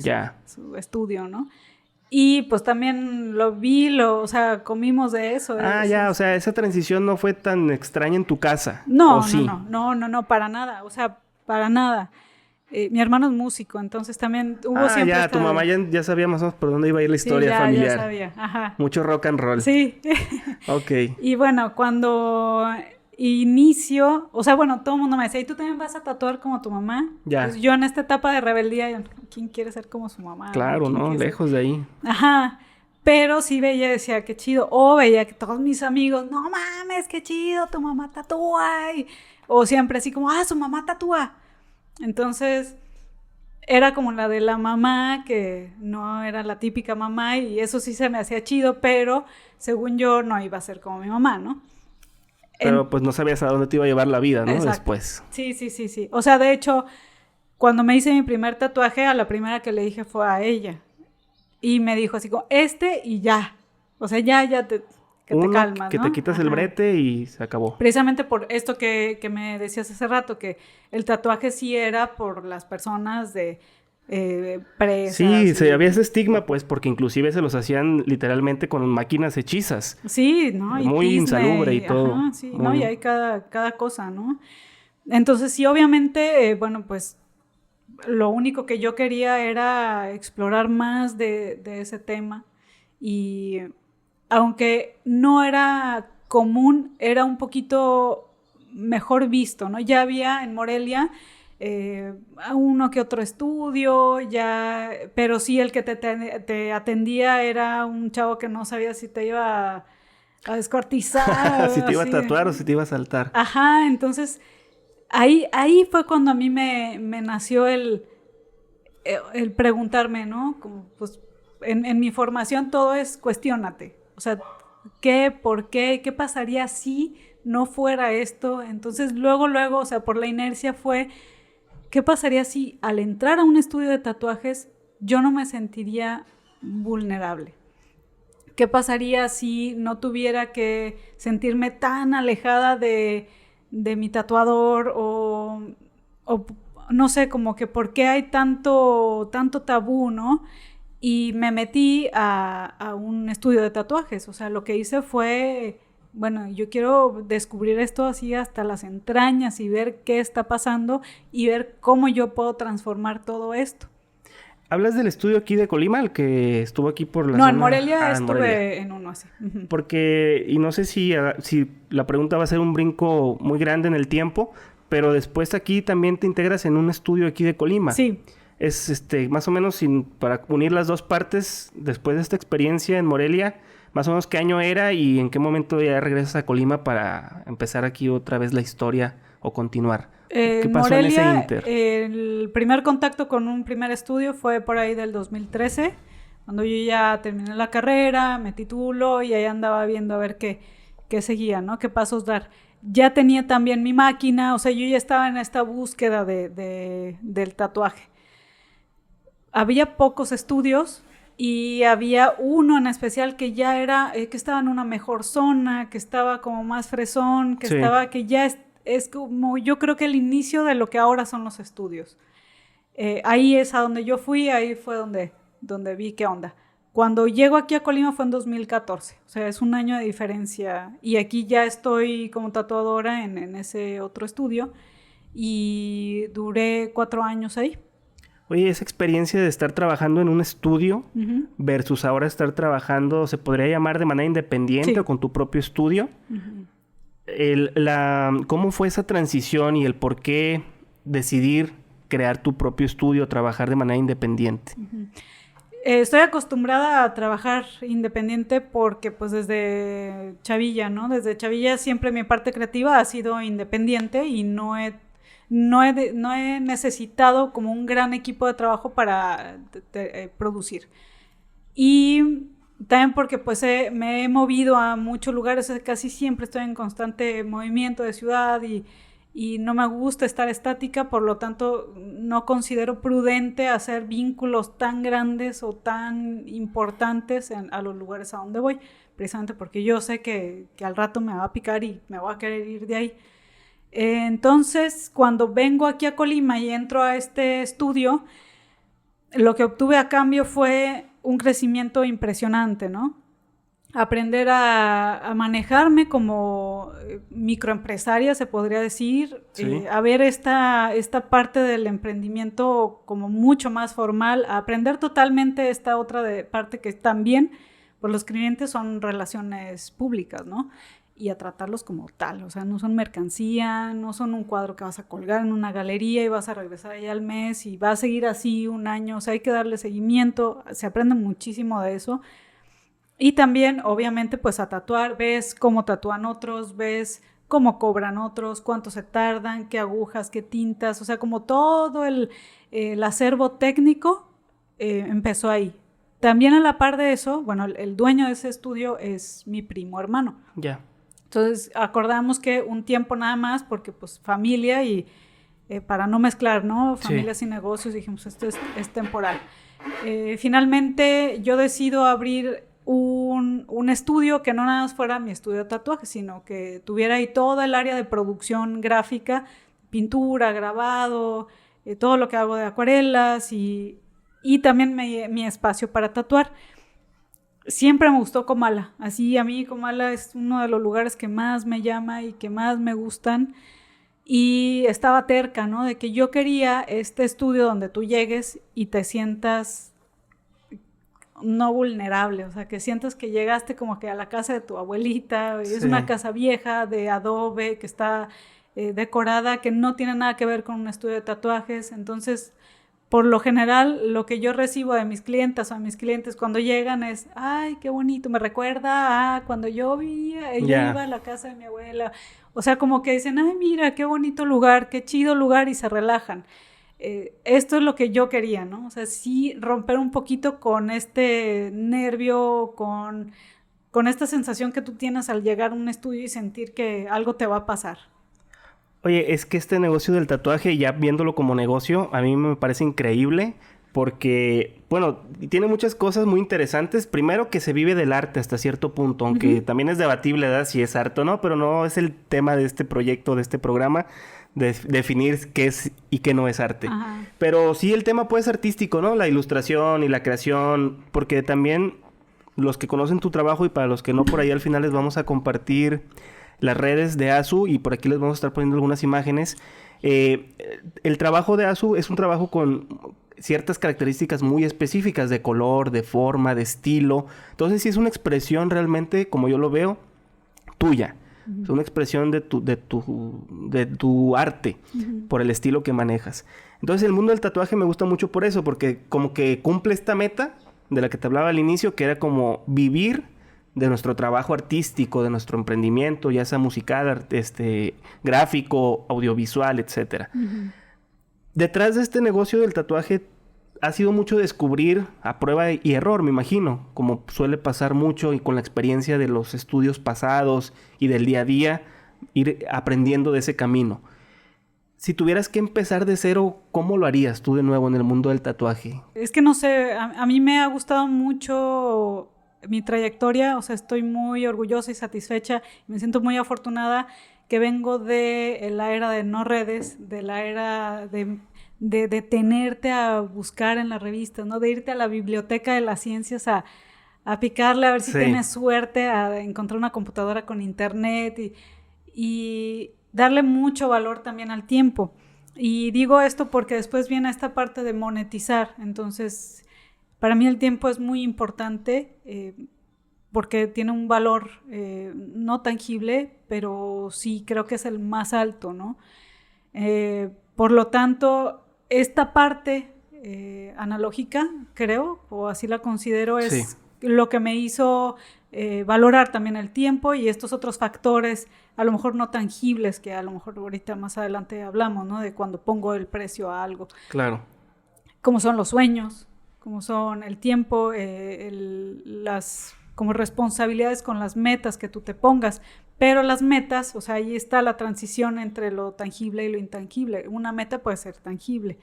su estudio, ¿no? Y pues también o sea, comimos de eso. Ah, ya, o sea, esa transición no fue tan extraña en tu casa. No, sí? no, para nada, o sea, para nada. Mi hermano es músico, entonces también hubo siempre ya, tu mamá ya sabía más o menos por dónde iba a ir la historia familiar. Ya sabía, ajá. Mucho rock and roll. Sí. Ok. Y bueno, cuando inicio, o sea, bueno, todo el mundo me decía, ¿y tú también vas a tatuar como tu mamá? Ya. Pues yo en esta etapa de rebeldía, ¿quién quiere ser como su mamá? Claro, ¿no? Lejos de ahí. Ajá. Pero sí veía, decía, qué chido. O veía que todos mis amigos, no mames, qué chido, tu mamá tatúa. O siempre así como, su mamá tatúa. Entonces, era como la de la mamá, que no era la típica mamá, y eso sí se me hacía chido, pero según yo no iba a ser como mi mamá, ¿no? Pero pues no sabías a dónde te iba a llevar la vida, ¿no? Exacto. Después. Sí. O sea, de hecho, cuando me hice mi primer tatuaje, a la primera que le dije fue a ella. Y me dijo así como, y ya. O sea, ya te calmas, que ¿no? te quitas el brete y se acabó. Precisamente por esto que me decías hace rato, que el tatuaje sí era por las personas de presas. Sí, había ese estigma, pues, porque inclusive se los hacían literalmente con máquinas hechizas. Sí, ¿no? Y muy Disney, insalubre y todo. Ajá, sí, ¿no? Y hay cada cosa, ¿no? Entonces, sí, obviamente, bueno, pues, lo único que yo quería era explorar más de ese tema. Y aunque no era común, era un poquito mejor visto, ¿no? Ya había en Morelia uno que otro estudio, pero sí el que te atendía era un chavo que no sabía si te iba a descuartizar. Si te iba a tatuar o si te iba a saltar. Ajá, entonces ahí fue cuando a mí me nació el preguntarme, ¿no? Como, pues, en mi formación todo es cuestiónate. O sea, ¿qué? ¿Por qué? ¿Qué pasaría si no fuera esto? Entonces, luego, o sea, por la inercia fue, ¿qué pasaría si al entrar a un estudio de tatuajes yo no me sentiría vulnerable? ¿Qué pasaría si no tuviera que sentirme tan alejada de mi tatuador o no sé, como que por qué hay tanto tabú, ¿no? Y me metí a un estudio de tatuajes, o sea, lo que hice fue bueno, yo quiero descubrir esto así hasta las entrañas y ver qué está pasando y ver cómo yo puedo transformar todo esto. ¿Hablas del estudio aquí de Colima, el que estuvo aquí por la No, zona? en Morelia en estuve Morelia. en uno así. Porque, y no sé si la pregunta va a ser un brinco muy grande en el tiempo, pero después aquí también te integras en un estudio aquí de Colima. Sí. Es más o menos para unir las dos partes, después de esta experiencia en Morelia, más o menos qué año era y en qué momento ya regresas a Colima para empezar aquí otra vez la historia o continuar. ¿Qué En pasó en ese Morelia, inter? el primer contacto con un primer estudio fue por ahí del 2013, cuando yo ya terminé la carrera, me titulo y ahí andaba viendo a ver qué seguía, ¿no? Qué pasos dar. Ya tenía también mi máquina, o sea, yo ya estaba en esta búsqueda del tatuaje. Había pocos estudios y había uno en especial que ya era, que estaba en una mejor zona, que estaba como más fresón, que Sí. estaba, que ya es como, yo creo que el inicio de lo que ahora son los estudios. Ahí es a donde yo fui, ahí fue donde vi qué onda. Cuando llego aquí a Colima fue en 2014, o sea, es un año de diferencia. Y aquí ya estoy como tatuadora en ese otro estudio y duré 4 años ahí. Oye, esa experiencia de estar trabajando en un estudio versus ahora estar trabajando, ¿se podría llamar de manera independiente o con tu propio estudio? ¿Cómo fue esa transición y el por qué decidir crear tu propio estudio, trabajar de manera independiente? Estoy acostumbrada a trabajar independiente porque pues desde chavilla, ¿no? Desde chavilla siempre mi parte creativa ha sido independiente y no he necesitado como un gran equipo de trabajo para producir. Y también porque pues me he movido a muchos lugares, casi siempre estoy en constante movimiento de ciudad y no me gusta estar estática, por lo tanto no considero prudente hacer vínculos tan grandes o tan importantes a los lugares a donde voy, precisamente porque yo sé que al rato me va a picar y me voy a querer ir de ahí. Entonces, cuando vengo aquí a Colima y entro a este estudio, lo que obtuve a cambio fue un crecimiento impresionante, ¿no? Aprender a manejarme como microempresaria, se podría decir, ¿Sí? A ver esta parte del emprendimiento como mucho más formal, a aprender totalmente esta otra parte que también, pues los clientes son relaciones públicas, ¿no? Y a tratarlos como tal, o sea, no son mercancía, no son un cuadro que vas a colgar en una galería y vas a regresar allá al mes y va a seguir así un año, o sea, hay que darle seguimiento, se aprende muchísimo de eso. Y también, obviamente, pues a tatuar, ves cómo tatúan otros, ves cómo cobran otros, cuánto se tardan, qué agujas, qué tintas, o sea, como todo el acervo técnico empezó ahí. También a la par de eso, bueno, el dueño de ese estudio es mi primo hermano. Ya. Entonces acordamos que un tiempo nada más, porque pues familia y para no mezclar, ¿no? Familias y negocios, dijimos, esto es temporal. Finalmente yo decido abrir un estudio que no nada más fuera mi estudio de tatuaje, sino que tuviera ahí toda el área de producción gráfica, pintura, grabado, todo lo que hago de acuarelas y también mi espacio para tatuar. Siempre me gustó Comala, así a mí Comala es uno de los lugares que más me llama y que más me gustan y estaba terca, ¿no? De que yo quería este estudio donde tú llegues y te sientas no vulnerable, o sea, que sientas que llegaste como que a la casa de tu abuelita, y es una casa vieja de adobe que está decorada, que no tiene nada que ver con un estudio de tatuajes, entonces por lo general, lo que yo recibo de mis clientas o de mis clientes cuando llegan es, ay, qué bonito, me recuerda a cuando yo iba a la casa de mi abuela. O sea, como que dicen, ay, mira, qué bonito lugar, qué chido lugar, y se relajan. Esto es lo que yo quería, ¿no? O sea, sí romper un poquito con este nervio, con esta sensación que tú tienes al llegar a un estudio y sentir que algo te va a pasar. Oye, es que este negocio del tatuaje, ya viéndolo como negocio, a mí me parece increíble porque, bueno, tiene muchas cosas muy interesantes. Primero, que se vive del arte hasta cierto punto, aunque también es debatible, ¿verdad? Si es arte o no, pero no es el tema de este proyecto, de este programa, de definir qué es y qué no es arte. Pero sí, el tema puede ser artístico, ¿no? La ilustración y la creación, porque también los que conocen tu trabajo y para los que no, por ahí al final les vamos a compartir las redes de ASU y por aquí les vamos a estar poniendo algunas imágenes. El trabajo de ASU es un trabajo con ciertas características muy específicas de color, de forma, de estilo. Entonces sí es una expresión realmente, como yo lo veo, tuya. Es una expresión de tu arte, por el estilo que manejas. Entonces el mundo del tatuaje me gusta mucho por eso, porque como que cumple esta meta de la que te hablaba al inicio, que era como vivir de nuestro trabajo artístico, de nuestro emprendimiento, ya sea musical, gráfico, audiovisual, etcétera. Detrás de este negocio del tatuaje ha sido mucho descubrir a prueba y error, me imagino, como suele pasar mucho y con la experiencia de los estudios pasados y del día a día, ir aprendiendo de ese camino. Si tuvieras que empezar de cero, ¿cómo lo harías tú de nuevo en el mundo del tatuaje? Es que no sé, a mí me ha gustado mucho mi trayectoria, o sea, estoy muy orgullosa y satisfecha, me siento muy afortunada que vengo de la era de no redes, de la era de detenerte a buscar en las revistas, ¿no? De irte a la biblioteca de las ciencias a picarle a ver si tienes suerte, a encontrar una computadora con internet y darle mucho valor también al tiempo. Y digo esto porque después viene esta parte de monetizar. Entonces, para mí el tiempo es muy importante porque tiene un valor no tangible, pero sí creo que es el más alto, ¿no? Por lo tanto, esta parte analógica, creo, o así la considero, es lo que me hizo valorar también el tiempo y estos otros factores, a lo mejor no tangibles, que a lo mejor ahorita más adelante hablamos, ¿no? De cuando pongo el precio a algo. Claro. Como son los sueños, como son el tiempo, las como responsabilidades con las metas que tú te pongas. Pero las metas, o sea, ahí está la transición entre lo tangible y lo intangible. Una meta puede ser tangible.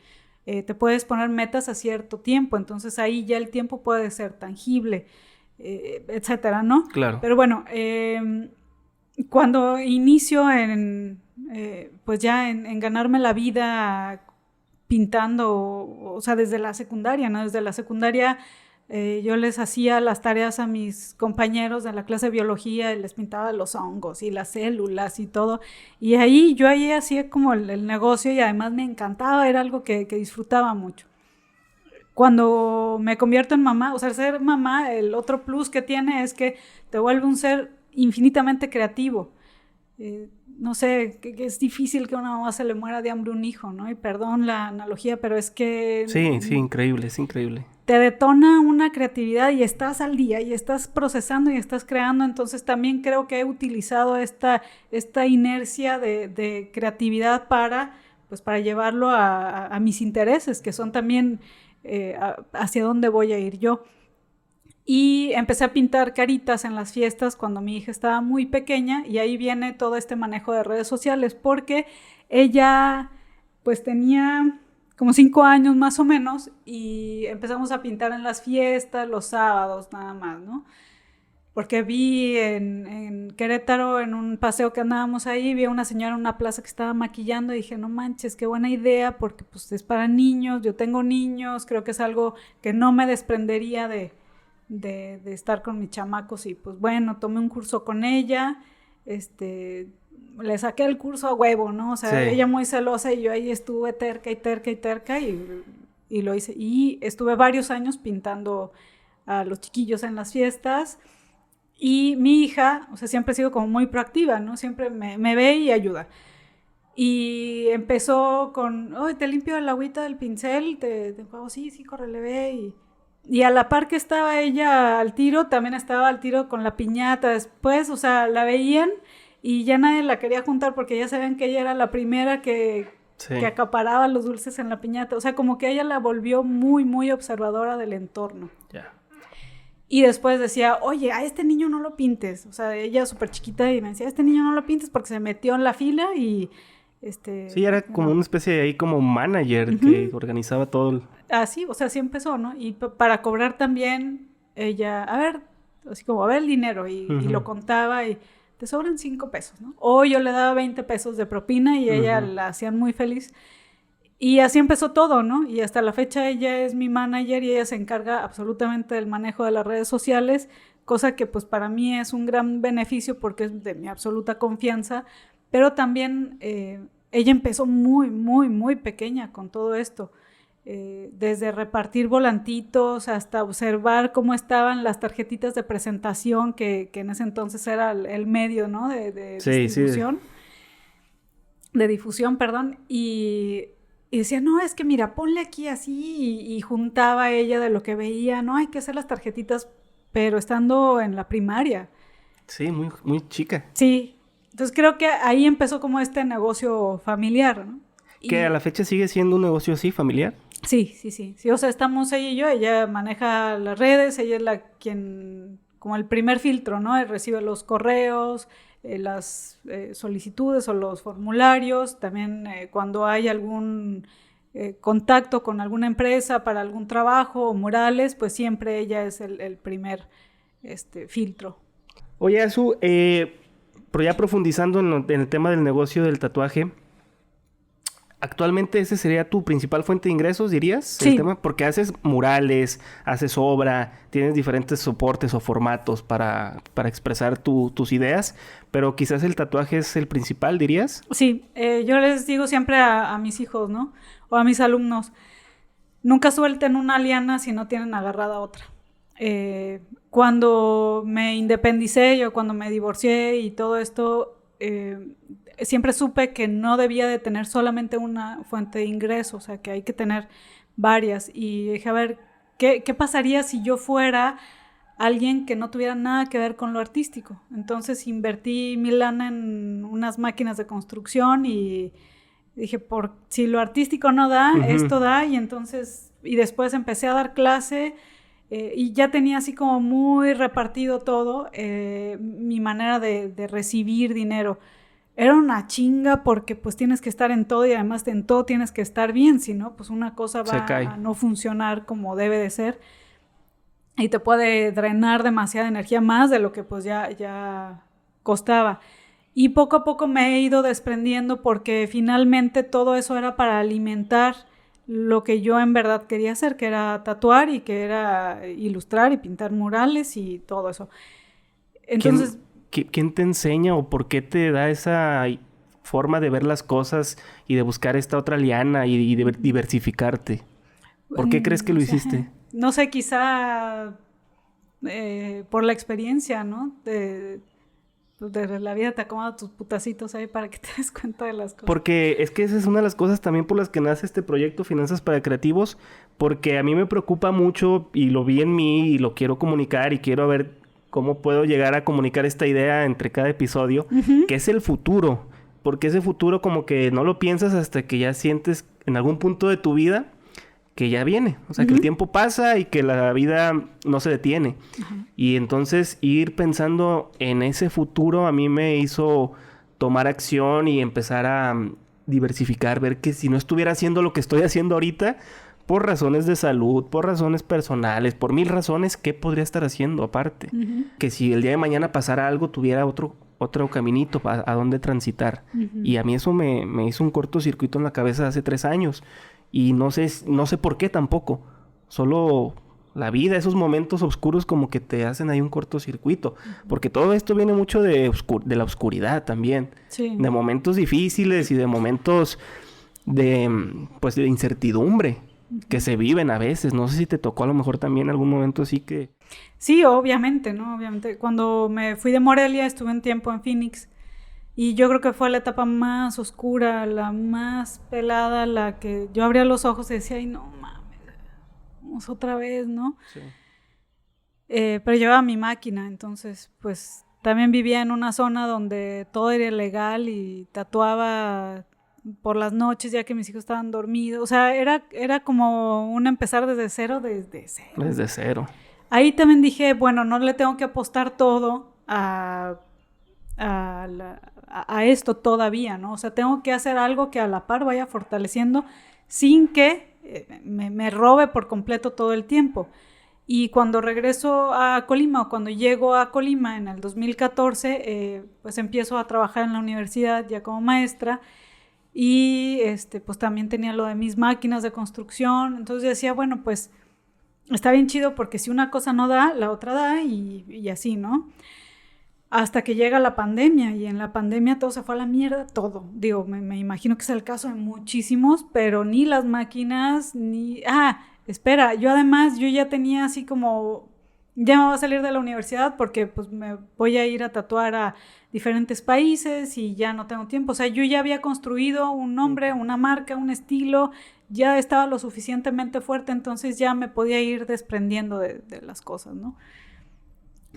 Te puedes poner metas a cierto tiempo, entonces ahí ya el tiempo puede ser tangible, etcétera, ¿no? Claro. Pero bueno, cuando inicio pues ya en ganarme la vida pintando, o sea, desde la secundaria, ¿no? Desde la secundaria yo les hacía las tareas a mis compañeros de la clase de biología y les pintaba los hongos y las células y todo. Y yo ahí hacía como el negocio y además me encantaba, era algo que disfrutaba mucho. Cuando me convierto en mamá, o sea, ser mamá, el otro plus que tiene es que te vuelve un ser infinitamente creativo. No sé, que es difícil que a una mamá se le muera de hambre un hijo, ¿no? Y perdón la analogía, pero es que... Sí, increíble, es increíble. Te detona una creatividad y estás al día y estás procesando y estás creando, entonces también creo que he utilizado esta inercia de creatividad para llevarlo a mis intereses, que son también hacia dónde voy a ir yo. Y empecé a pintar caritas en las fiestas cuando mi hija estaba muy pequeña y ahí viene todo este manejo de redes sociales porque ella pues tenía como 5 años más o menos y empezamos a pintar en las fiestas los sábados nada más, ¿no? Porque vi en Querétaro, en un paseo que andábamos ahí, vi a una señora en una plaza que estaba maquillando y dije, no manches, qué buena idea porque pues es para niños, yo tengo niños, creo que es algo que no me desprendería de estar con mis chamacos y pues bueno, tomé un curso con ella, le saqué el curso a huevo, ¿no? O sea, ella muy celosa y yo ahí estuve terca y lo hice. Y estuve varios años pintando a los chiquillos en las fiestas y mi hija, o sea, siempre ha sido como muy proactiva, ¿no? Siempre me ve y ayuda. Y empezó con, te limpio el agüita del pincel, te juego, sí, córrele, ve y a la par que estaba ella al tiro, también estaba al tiro con la piñata después, o sea, la veían y ya nadie la quería juntar porque ya sabían que ella era la primera que acaparaba los dulces en la piñata, o sea, como que ella la volvió muy, muy observadora del entorno. Yeah. Y después decía, oye, a este niño no lo pintes, o sea, ella súper chiquita y me decía, a este niño no lo pintes porque se metió en la fila y... Sí, era como una especie de ahí como manager que organizaba todo el... Así, o sea, así empezó, ¿no? Y para cobrar también ella, a ver, así como, a ver el dinero y lo contaba y te sobran 5 pesos, ¿no? O yo le daba 20 pesos de propina y ella la hacían muy feliz. Y así empezó todo, ¿no? Y hasta la fecha ella es mi manager y ella se encarga absolutamente del manejo de las redes sociales, cosa que pues para mí es un gran beneficio porque es de mi absoluta confianza, pero también ella empezó muy, muy, muy pequeña con todo esto. Desde repartir volantitos hasta observar cómo estaban las tarjetitas de presentación, que en ese entonces era el medio, ¿no? de Sí, distribución, de difusión, perdón, y decía, no, es que mira, ponle aquí así, y juntaba ella de lo que veía, no, hay que hacer las tarjetitas, pero estando en la primaria. Sí, muy, muy chica. Sí, entonces creo que ahí empezó como este negocio familiar, ¿no? Que a la fecha sigue siendo un negocio así, familiar. Sí, o sea, estamos ella y yo, ella maneja las redes, ella es la quien, como el primer filtro, ¿no? Recibe los correos, las solicitudes o los formularios, también cuando hay algún contacto con alguna empresa para algún trabajo o murales, pues siempre ella es el primer filtro. Oye, Azu, pero ya profundizando en el tema del negocio del tatuaje, ¿actualmente ese sería tu principal fuente de ingresos, dirías? Sí. El tema, porque haces murales, haces obra, tienes diferentes soportes o formatos para expresar tus ideas, pero quizás el tatuaje es el principal, ¿dirías? Sí, yo les digo siempre a mis hijos, ¿no? O a mis alumnos, nunca suelten una liana si no tienen agarrada otra. Cuando me independicé, yo cuando me divorcié y todo esto, siempre supe que no debía de tener solamente una fuente de ingreso, o sea, que hay que tener varias. Y dije, a ver, ¿qué pasaría si yo fuera alguien que no tuviera nada que ver con lo artístico? Entonces invertí mi lana en unas máquinas de construcción y dije, si lo artístico no da, esto da. Y entonces, y después empecé a dar clase y ya tenía así como muy repartido todo, mi manera de recibir dinero. Era una chinga porque pues tienes que estar en todo y además en todo tienes que estar bien, si no, pues una cosa va a no funcionar como debe de ser y te puede drenar demasiada energía más de lo que pues ya costaba. Y poco a poco me he ido desprendiendo porque finalmente todo eso era para alimentar lo que yo en verdad quería hacer, que era tatuar y que era ilustrar y pintar murales y todo eso. Entonces... ¿Quién te enseña o por qué te da esa forma de ver las cosas y de buscar esta otra liana y de diversificarte? ¿Por qué crees que lo hiciste? No sé, quizá por la experiencia, ¿no? De la vida te acomoda tus putacitos ahí para que te des cuenta de las cosas. Porque es que esa es una de las cosas también por las que nace este proyecto Finanzas para Creativos, porque a mí me preocupa mucho y lo vi en mí y lo quiero comunicar y quiero ver cómo puedo llegar a comunicar esta idea entre cada episodio, que es el futuro. Porque ese futuro como que no lo piensas hasta que ya sientes en algún punto de tu vida que ya viene. O sea, que el tiempo pasa y que la vida no se detiene. Y entonces ir pensando en ese futuro a mí me hizo tomar acción y empezar a diversificar, ver que si no estuviera haciendo lo que estoy haciendo ahorita, por razones de salud, por razones personales, por 1000 razones, ¿qué podría estar haciendo aparte? Que si el día de mañana pasara algo, tuviera otro caminito a dónde transitar. Y a mí eso me hizo un cortocircuito en la cabeza hace 3 años. Y no sé por qué tampoco. Solo la vida, esos momentos oscuros como que te hacen ahí un cortocircuito. Porque todo esto viene mucho de la oscuridad también. Sí. De momentos difíciles y de momentos de incertidumbre que se viven a veces. No sé si te tocó a lo mejor también algún momento así que... Sí, obviamente, ¿no? Obviamente. Cuando me fui de Morelia, estuve un tiempo en Phoenix y yo creo que fue la etapa más oscura, la más pelada, la que yo abría los ojos y decía, ay, no mames, vamos otra vez, ¿no? Sí. Pero llevaba mi máquina, entonces, pues, también vivía en una zona donde todo era ilegal y tatuaba por las noches ya que mis hijos estaban dormidos. O sea, era como un empezar desde cero. Desde cero. Ahí también dije, bueno, no le tengo que apostar todo a esto todavía, ¿no? O sea, tengo que hacer algo que a la par vaya fortaleciendo sin que me robe por completo todo el tiempo. Y cuando regreso a Colima, o cuando llego a Colima en el 2014, pues empiezo a trabajar en la universidad ya como maestra. y pues también tenía lo de mis máquinas de construcción. Entonces yo decía, bueno, pues está bien chido porque si una cosa no da, la otra da y así, ¿no? Hasta que llega la pandemia, y en la pandemia todo se fue a la mierda, todo. Digo, me imagino que es el caso de muchísimos, pero ni las máquinas, ni... espera, yo ya tenía así como... Ya me voy a salir de la universidad porque pues me voy a ir a tatuar a diferentes países y ya no tengo tiempo. O sea, yo ya había construido un nombre, una marca, un estilo, ya estaba lo suficientemente fuerte, entonces ya me podía ir desprendiendo de las cosas, ¿no?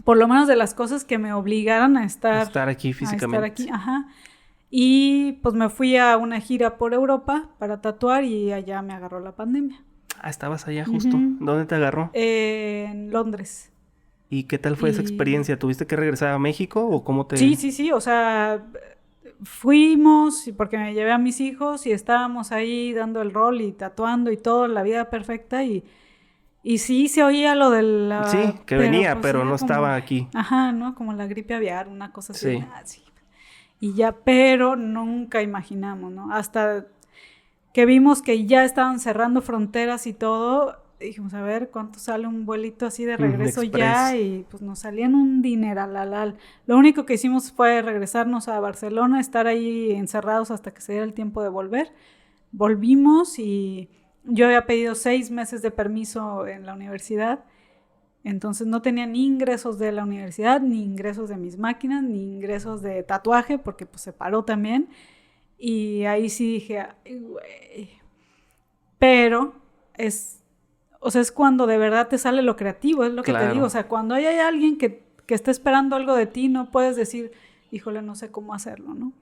Por lo menos de las cosas que me obligaran a estar aquí físicamente. A estar aquí, ajá. Y pues me fui a una gira por Europa para tatuar y allá me agarró la pandemia. Estabas allá justo. ¿Dónde te agarró? En Londres. ¿Y qué tal fue esa experiencia? ¿Tuviste que regresar a México o cómo te...? Sí. O sea, fuimos porque me llevé a mis hijos y estábamos ahí dando el rol y tatuando y todo, la vida perfecta y sí se oía lo de la... Sí, que venía, pues, pero no como, estaba aquí. Ajá, ¿no? Como la gripe aviar, una cosa así. Sí. Sí. Y ya, pero nunca imaginamos, ¿no? Hasta que vimos que ya estaban cerrando fronteras y todo, dijimos, a ver, ¿cuánto sale un vuelito así de regreso ya? Y pues nos salían un dineral. Lo único que hicimos fue regresarnos a Barcelona, estar ahí encerrados hasta que se diera el tiempo de volver. Volvimos y... Yo había pedido 6 meses de permiso en la universidad, entonces no tenía ni ingresos de la universidad, ni ingresos de mis máquinas, ni ingresos de tatuaje, porque pues se paró también. Y ahí sí dije, ay, güey. Pero es cuando de verdad te sale lo creativo, es lo que te digo. O sea, cuando hay alguien que está esperando algo de ti, no puedes decir, híjole, no sé cómo hacerlo, ¿no?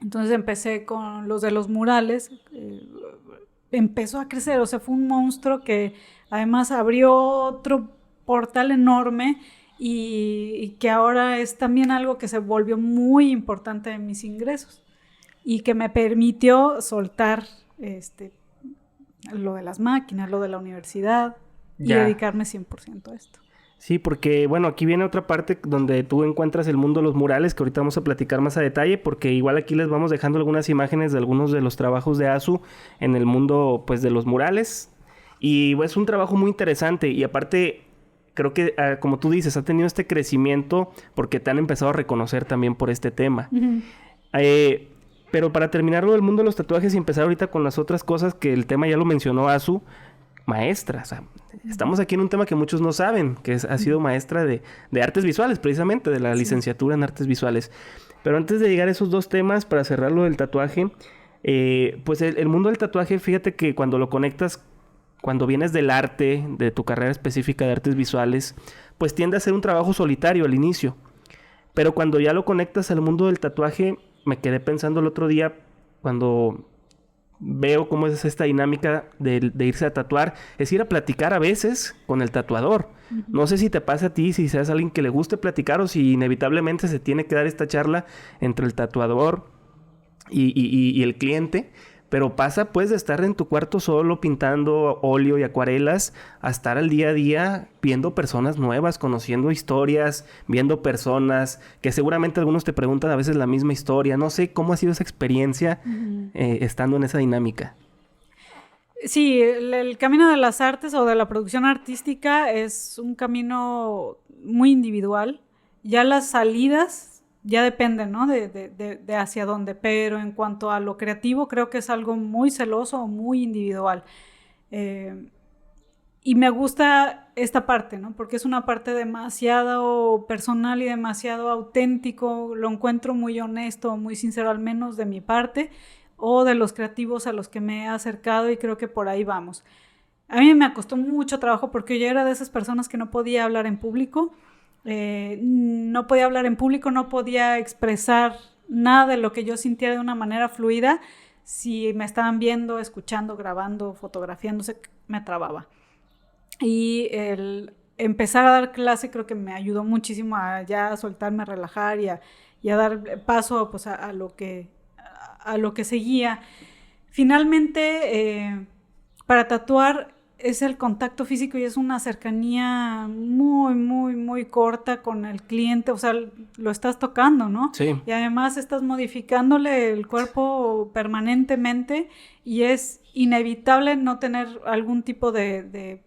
Entonces empecé con los de los murales, empezó a crecer, o sea, fue un monstruo que además abrió otro portal enorme y que ahora es también algo que se volvió muy importante en mis ingresos y que me permitió soltar lo de las máquinas, lo de la universidad y dedicarme 100% a esto. Sí, porque, bueno, aquí viene otra parte donde tú encuentras el mundo de los murales, que ahorita vamos a platicar más a detalle, porque igual aquí les vamos dejando algunas imágenes de algunos de los trabajos de Azu en el mundo, pues, de los murales. Y es un trabajo muy interesante y aparte, creo que, como tú dices, ha tenido este crecimiento porque te han empezado a reconocer también por este tema. Uh-huh. Pero para terminar lo del mundo de los tatuajes y empezar ahorita con las otras cosas que el tema ya lo mencionó Azu, maestra, o sea, estamos aquí en un tema que muchos no saben, que ha sido maestra de artes visuales, precisamente, de la licenciatura en artes visuales. Pero antes de llegar a esos dos temas, para cerrar lo del tatuaje, pues el mundo del tatuaje, fíjate que cuando lo conectas, cuando vienes del arte, de tu carrera específica de artes visuales, pues tiende a ser un trabajo solitario al inicio. Pero cuando ya lo conectas al mundo del tatuaje, me quedé pensando el otro día, cuando veo cómo es esta dinámica de irse a tatuar, es ir a platicar a veces con el tatuador. Uh-huh. No sé si te pasa a ti, si seas alguien que le guste platicar o si inevitablemente se tiene que dar esta charla entre el tatuador y el cliente, pero pasa pues de estar en tu cuarto solo pintando óleo y acuarelas a estar al día a día viendo personas nuevas, conociendo historias, viendo personas que seguramente algunos te preguntan a veces la misma historia. No sé cómo ha sido esa experiencia estando en esa dinámica. Sí, el camino de las artes o de la producción artística es un camino muy individual. Ya las salidas ya depende, ¿no? De hacia dónde, pero en cuanto a lo creativo creo que es algo muy celoso, muy individual. Y me gusta esta parte, ¿no? Porque es una parte demasiado personal y demasiado auténtico, lo encuentro muy honesto, muy sincero, al menos de mi parte, o de los creativos a los que me he acercado y creo que por ahí vamos. A mí me costó mucho trabajo porque yo era de esas personas que no podía hablar en público, no podía expresar nada de lo que yo sintiera de una manera fluida. Si me estaban viendo, escuchando, grabando, fotografiándose, me trababa. Y el empezar a dar clase creo que me ayudó muchísimo a ya soltarme, a relajar y a dar paso pues, a lo que seguía. Finalmente, para tatuar es el contacto físico y es una cercanía muy, muy, muy corta con el cliente, o sea, lo estás tocando, ¿no? Sí. Y además estás modificándole el cuerpo permanentemente y es inevitable no tener algún tipo de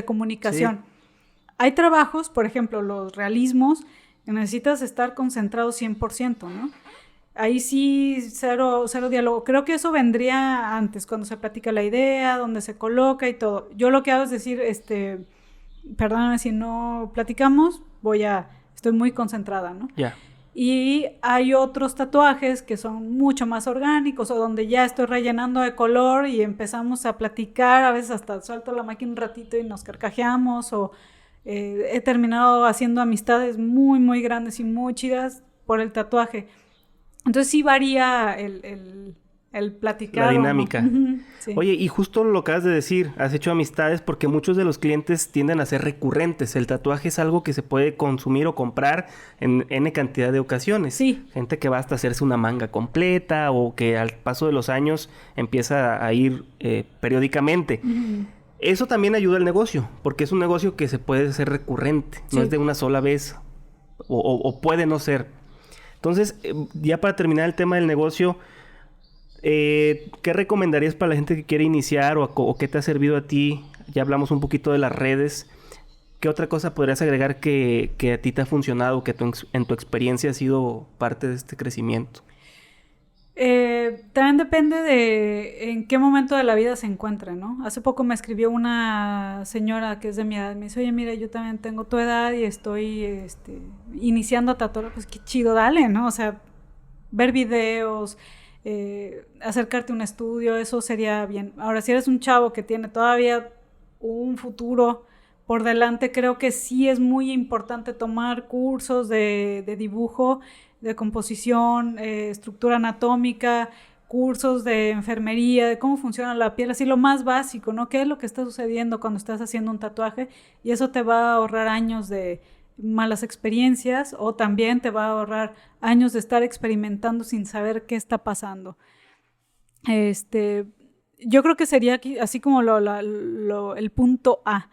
comunicación. Sí. Hay trabajos, por ejemplo, los realismos, que necesitas estar concentrado 100%, ¿no? Ahí sí, cero diálogo. Creo que eso vendría antes, cuando se platica la idea, donde se coloca y todo. Yo lo que hago es decir, perdóname si no platicamos, estoy muy concentrada, ¿no? Ya. Yeah. Y hay otros tatuajes que son mucho más orgánicos o donde ya estoy rellenando de color y empezamos a platicar, a veces hasta suelto la máquina un ratito y nos carcajeamos o he terminado haciendo amistades muy, muy grandes y muy chidas por el tatuaje. Entonces sí varía el platicar. La dinámica. ¿No? Sí. Oye, y justo lo acabas de decir, has hecho amistades porque muchos de los clientes tienden a ser recurrentes. El tatuaje es algo que se puede consumir o comprar en N cantidad de ocasiones. Sí. Gente que va hasta hacerse una manga completa o que al paso de los años empieza a ir periódicamente. Uh-huh. Eso también ayuda al negocio, porque es un negocio que se puede ser recurrente. Sí. No es de una sola vez o puede no ser. Entonces, ya para terminar el tema del negocio, ¿qué recomendarías para la gente que quiere iniciar o qué te ha servido a ti? Ya hablamos un poquito de las redes. ¿Qué otra cosa podrías agregar que a ti te ha funcionado, que en tu experiencia ha sido parte de este crecimiento? También depende de en qué momento de la vida se encuentre, ¿no? Hace poco me escribió una señora que es de mi edad, me dice, oye, mira, yo también tengo tu edad y estoy iniciando a tatuar, pues qué chido, dale, ¿no? O sea, ver videos, acercarte a un estudio, eso sería bien. Ahora, si eres un chavo que tiene todavía un futuro por delante, creo que sí es muy importante tomar cursos de dibujo, de composición, estructura anatómica, cursos de enfermería, de cómo funciona la piel, así lo más básico, ¿no? ¿Qué es lo que está sucediendo cuando estás haciendo un tatuaje? Y eso te va a ahorrar años de malas experiencias o también te va a ahorrar años de estar experimentando sin saber qué está pasando. Yo creo que sería aquí, así como el punto A.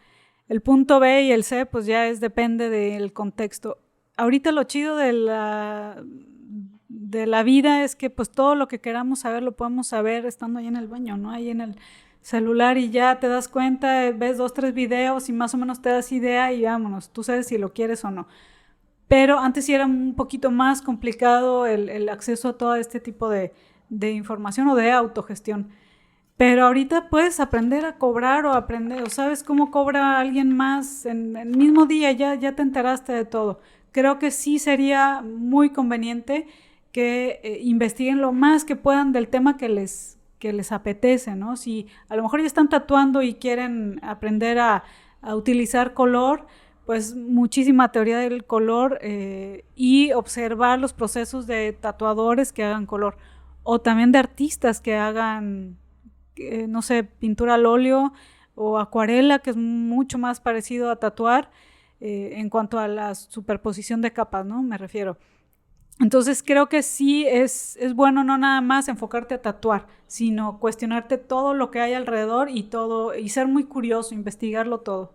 El punto B y el C, pues ya depende del contexto. Ahorita lo chido de la vida es que pues todo lo que queramos saber lo podemos saber estando ahí en el baño, ¿no? Ahí en el celular y ya te das cuenta, ves 2, 3 videos y más o menos te das idea y vámonos, tú sabes si lo quieres o no. Pero antes sí era un poquito más complicado el acceso a todo este tipo de información o de autogestión. Pero ahorita puedes aprender a cobrar o sabes cómo cobra alguien más en el mismo día, ya te enteraste de todo. Creo que sí sería muy conveniente que investiguen lo más que puedan del tema que les apetece, ¿no? Si a lo mejor ya están tatuando y quieren aprender a utilizar color, pues muchísima teoría del color y observar los procesos de tatuadores que hagan color o también de artistas que hagan, no sé, pintura al óleo o acuarela, que es mucho más parecido a tatuar. En cuanto a la superposición de capas, ¿no? Me refiero. Entonces creo que sí es bueno no nada más enfocarte a tatuar, sino cuestionarte todo lo que hay alrededor y ser muy curioso, investigarlo todo.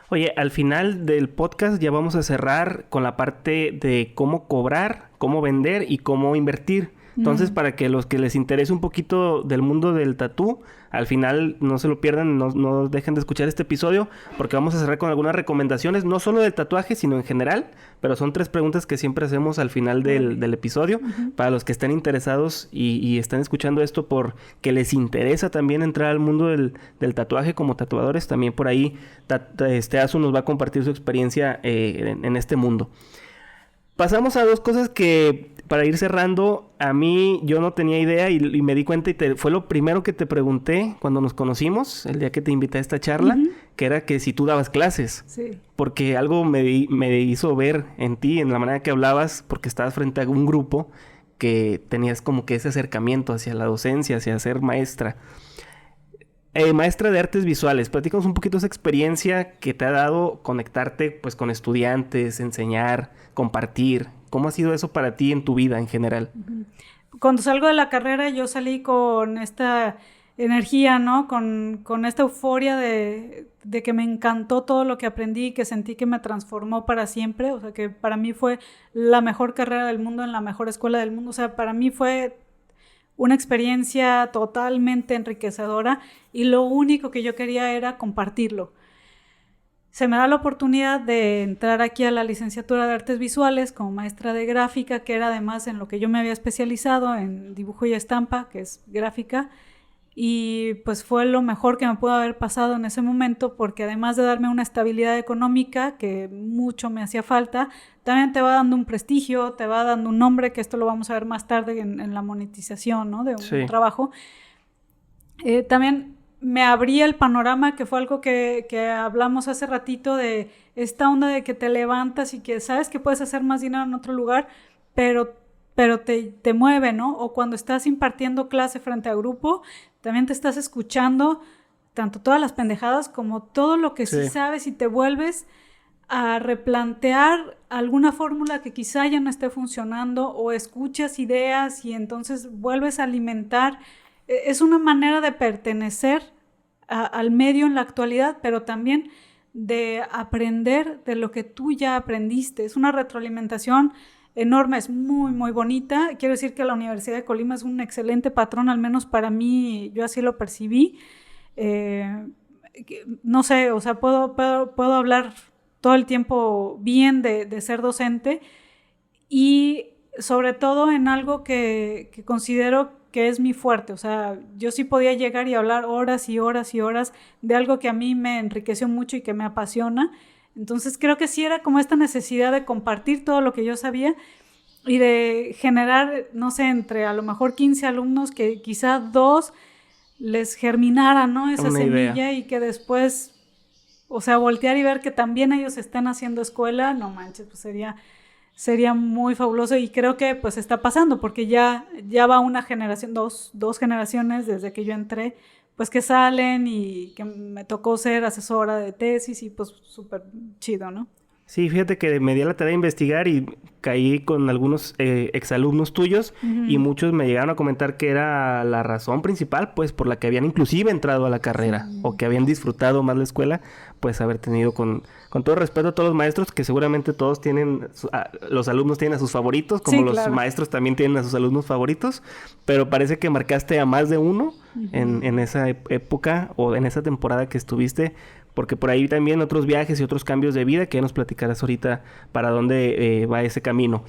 Oye, al final del podcast ya vamos a cerrar con la parte de cómo cobrar, cómo vender y cómo invertir. Entonces, para que los que les interese un poquito del mundo del tatú, al final no se lo pierdan, no dejen de escuchar este episodio, porque vamos a cerrar con algunas recomendaciones, no solo del tatuaje, sino en general, pero son 3 preguntas que siempre hacemos al final del episodio, para los que estén interesados y están escuchando esto porque les interesa también entrar al mundo del tatuaje como tatuadores, también por ahí Azu nos va a compartir su experiencia en este mundo. Pasamos a 2 cosas que, para ir cerrando, a mí yo no tenía idea y me di cuenta y fue lo primero que te pregunté cuando nos conocimos, el día que te invité a esta charla, que era que si tú dabas clases. Sí. Porque algo me hizo ver en ti, en la manera que hablabas, porque estabas frente a un grupo que tenías como que ese acercamiento hacia la docencia, hacia ser maestra. Maestra de artes visuales, platícanos un poquito esa experiencia que te ha dado conectarte pues con estudiantes, enseñar, compartir. ¿Cómo ha sido eso para ti en tu vida en general? Cuando salgo de la carrera yo salí con esta energía, ¿no? Con esta euforia de que me encantó todo lo que aprendí, que sentí que me transformó para siempre, o sea, que para mí fue la mejor carrera del mundo, en la mejor escuela del mundo, o sea, para mí fue una experiencia totalmente enriquecedora y lo único que yo quería era compartirlo. Se me da la oportunidad de entrar aquí a la licenciatura de Artes Visuales como maestra de gráfica, que era además en lo que yo me había especializado, en dibujo y estampa, que es gráfica, y pues fue lo mejor que me pudo haber pasado en ese momento, porque además de darme una estabilidad económica que mucho me hacía falta, también te va dando un prestigio, te va dando un nombre, que esto lo vamos a ver más tarde en la monetización, ¿no? De un trabajo. También me abría el panorama, que fue algo que hablamos hace ratito, de esta onda de que te levantas y que sabes que puedes hacer más dinero en otro lugar, pero te mueve, ¿no? O cuando estás impartiendo clase frente a grupo, también te estás escuchando tanto todas las pendejadas como todo lo que sí sabes, y te vuelves a replantear alguna fórmula que quizá ya no esté funcionando, o escuchas ideas y entonces vuelves a alimentar. Es una manera de pertenecer al medio en la actualidad, pero también de aprender de lo que tú ya aprendiste. Es una retroalimentación enorme, es muy, muy bonita. Quiero decir que la Universidad de Colima es un excelente patrón, al menos para mí, yo así lo percibí. No sé, o sea, puedo hablar todo el tiempo bien de ser docente, y sobre todo en algo que considero que es mi fuerte. O sea, yo sí podía llegar y hablar horas y horas y horas de algo que a mí me enriqueció mucho y que me apasiona. Entonces creo que sí era como esta necesidad de compartir todo lo que yo sabía y de generar, no sé, entre a lo mejor 15 alumnos, que quizá 2 les germinara, ¿no? Esa semilla, y que después, o sea, voltear y ver que también ellos están haciendo escuela, no manches, pues sería muy fabuloso, y creo que pues está pasando, porque ya va una generación, dos generaciones desde que yo entré, pues que salen, y que me tocó ser asesora de tesis, y pues súper chido, ¿no? Sí, fíjate que me di a la tarea de investigar y caí con algunos exalumnos tuyos, y muchos me llegaron a comentar que era la razón principal, pues, por la que habían inclusive entrado a la carrera, o que habían disfrutado más la escuela, pues haber tenido, con todo respeto a todos los maestros, que seguramente todos tienen, los alumnos tienen a sus favoritos, como los maestros también tienen a sus alumnos favoritos, pero parece que marcaste a más de uno en esa época o en esa temporada que estuviste, porque por ahí también otros viajes y otros cambios de vida, que ya nos platicarás ahorita para dónde va ese camino.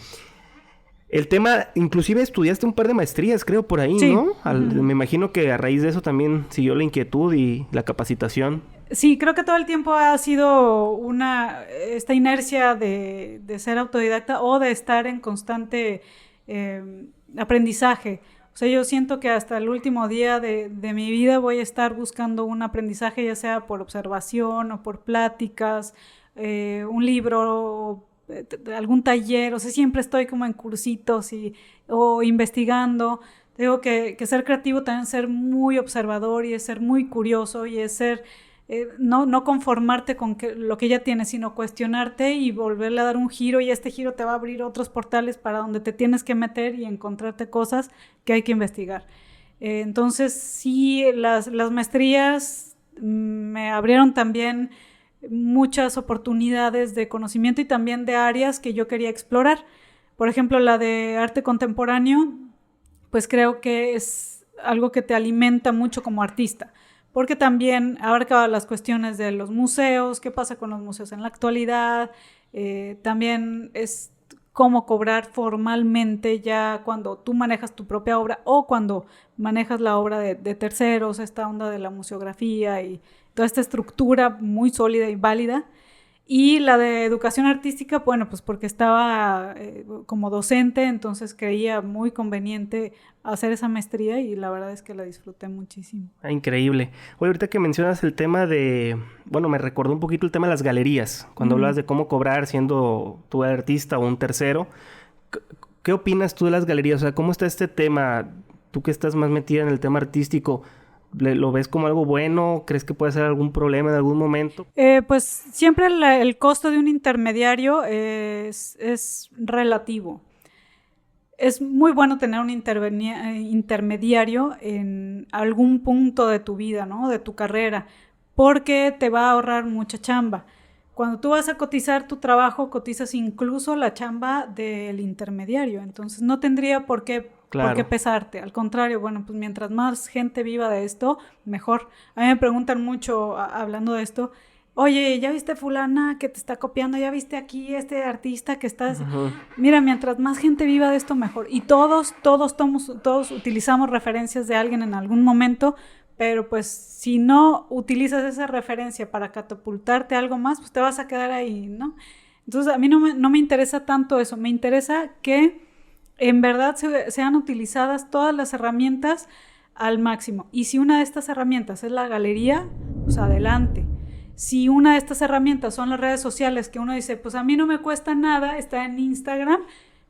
El tema, inclusive estudiaste un par de maestrías, creo, por ahí, ¿no? Me imagino que a raíz de eso también siguió la inquietud y la capacitación. Sí, creo que todo el tiempo ha sido esta inercia de ser autodidacta, o de estar en constante aprendizaje. O sea, yo siento que hasta el último día de mi vida voy a estar buscando un aprendizaje, ya sea por observación o por pláticas, un libro, algún taller. O sea, siempre estoy como en cursitos o investigando. Digo que ser creativo también es ser muy observador, y es ser muy curioso, y es ser... no conformarte con lo que ya tienes, sino cuestionarte y volverle a dar un giro, y este giro te va a abrir otros portales para donde te tienes que meter y encontrarte cosas que hay que investigar. Entonces sí, las maestrías me abrieron también muchas oportunidades de conocimiento, y también de áreas que yo quería explorar. Por ejemplo, la de arte contemporáneo, pues creo que es algo que te alimenta mucho como artista, porque también abarca las cuestiones de los museos, qué pasa con los museos en la actualidad, también es cómo cobrar formalmente ya cuando tú manejas tu propia obra, o cuando manejas la obra de terceros, esta onda de la museografía y toda esta estructura muy sólida y válida. Y la de educación artística, bueno, pues porque estaba como docente, entonces creía muy conveniente hacer esa maestría, y la verdad es que la disfruté muchísimo. Increíble. Oye, ahorita que mencionas el tema me recordó un poquito el tema de las galerías, cuando hablabas de cómo cobrar siendo tú artista o un tercero. ¿Qué opinas tú de las galerías? O sea, ¿cómo está este tema? Tú que estás más metida en el tema artístico, ¿lo ves como algo bueno? ¿Crees que puede ser algún problema en algún momento? Pues siempre el costo de un intermediario es relativo. es muy bueno tener un intermediario en algún punto de tu vida, ¿no? De tu carrera, porque te va a ahorrar mucha chamba. Cuando tú vas a cotizar tu trabajo, cotizas incluso la chamba del intermediario, entonces no tendría por qué pesarte. Al contrario, bueno, pues mientras más gente viva de esto, mejor. A mí me preguntan mucho, hablando de esto, oye, ¿ya viste fulana que te está copiando? ¿Ya viste aquí este artista que estás...? Uh-huh. Mira, mientras más gente viva de esto, mejor. Y todos utilizamos referencias de alguien en algún momento, pero pues si no utilizas esa referencia para catapultarte a algo más, pues te vas a quedar ahí, ¿no? Entonces a mí no me interesa tanto eso, me interesa que en verdad sean utilizadas todas las herramientas al máximo. Y si una de estas herramientas es la galería, pues adelante. Si una de estas herramientas son las redes sociales, que uno dice, pues a mí no me cuesta nada, está en Instagram,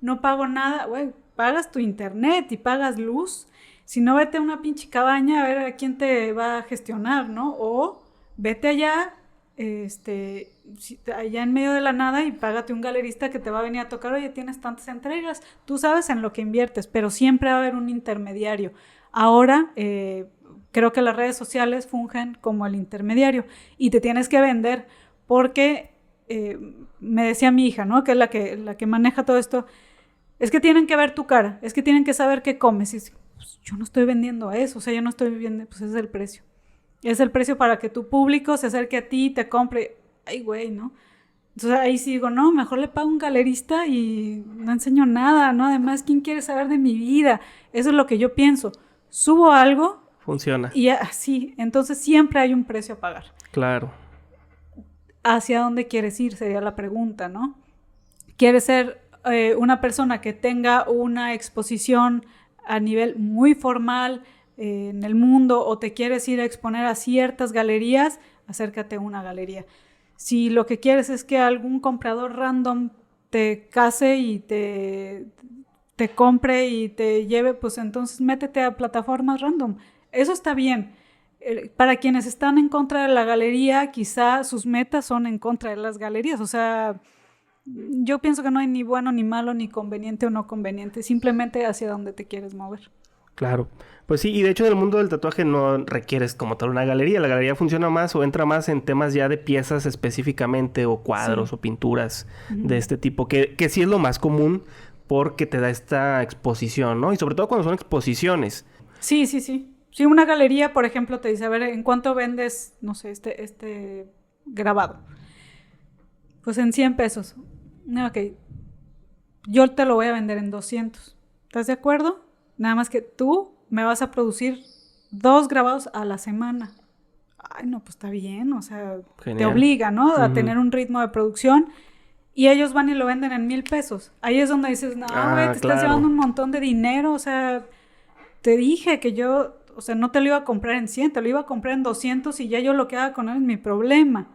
no pago nada, güey, pagas tu internet y pagas luz. Si no, vete a una pinche cabaña a ver a quién te va a gestionar, ¿no? O vete allá, allá en medio de la nada y págate un galerista que te va a venir a tocar, oye, tienes tantas entregas, tú sabes en lo que inviertes, pero siempre va a haber un intermediario. Ahora, creo que las redes sociales fungen como el intermediario y te tienes que vender porque, me decía mi hija, ¿no? Que es la que maneja todo esto, es que tienen que ver tu cara, es que tienen que saber qué comes. Y pues, yo no estoy vendiendo eso, o sea, yo no estoy vendiendo, pues es el precio. Es el precio para que tu público se acerque a ti y te compre. Ay, güey, ¿no? Entonces ahí sí digo, no, mejor le pago a un galerista y no enseño nada, ¿no? Además, ¿quién quiere saber de mi vida? Eso es lo que yo pienso. Subo algo. Funciona. Y así, entonces siempre hay un precio a pagar. Claro. ¿Hacia dónde quieres ir? Sería la pregunta, ¿no? ¿Quieres ser una persona que tenga una exposición a nivel muy formal en el mundo, o te quieres ir a exponer a ciertas galerías? Acércate a una galería. Si lo que quieres es que algún comprador random te case y te compre y te lleve, pues entonces métete a plataformas random. Eso está bien. Para quienes están en contra de la galería, quizá sus metas son en contra de las galerías. O sea, yo pienso que no hay ni bueno ni malo, ni conveniente o no conveniente, simplemente hacia dónde te quieres mover. Claro. Pues sí, y de hecho en el mundo del tatuaje no requieres como tal una galería. La galería funciona más o entra más en temas ya de piezas específicamente, o cuadros, sí, o pinturas de este tipo, que sí es lo más común porque te da esta exposición, ¿no? Y sobre todo cuando son exposiciones. Sí. Si una galería, por ejemplo, te dice, a ver, ¿en cuánto vendes, no sé, este grabado? Pues en 100 pesos. Ok. Yo te lo voy a vender en 200. ¿Estás de acuerdo? Nada más que tú me vas a producir 2 grabados a la semana. Ay, no, pues está bien, o sea, genial. Te obliga, ¿no? A tener un ritmo de producción, y ellos van y lo venden en 1,000 pesos. Ahí es donde dices, no, güey, te estás llevando un montón de dinero, o sea, te dije que yo, o sea, no te lo iba a comprar en 100, te lo iba a comprar en 200 y ya yo lo que haga con él es mi problema.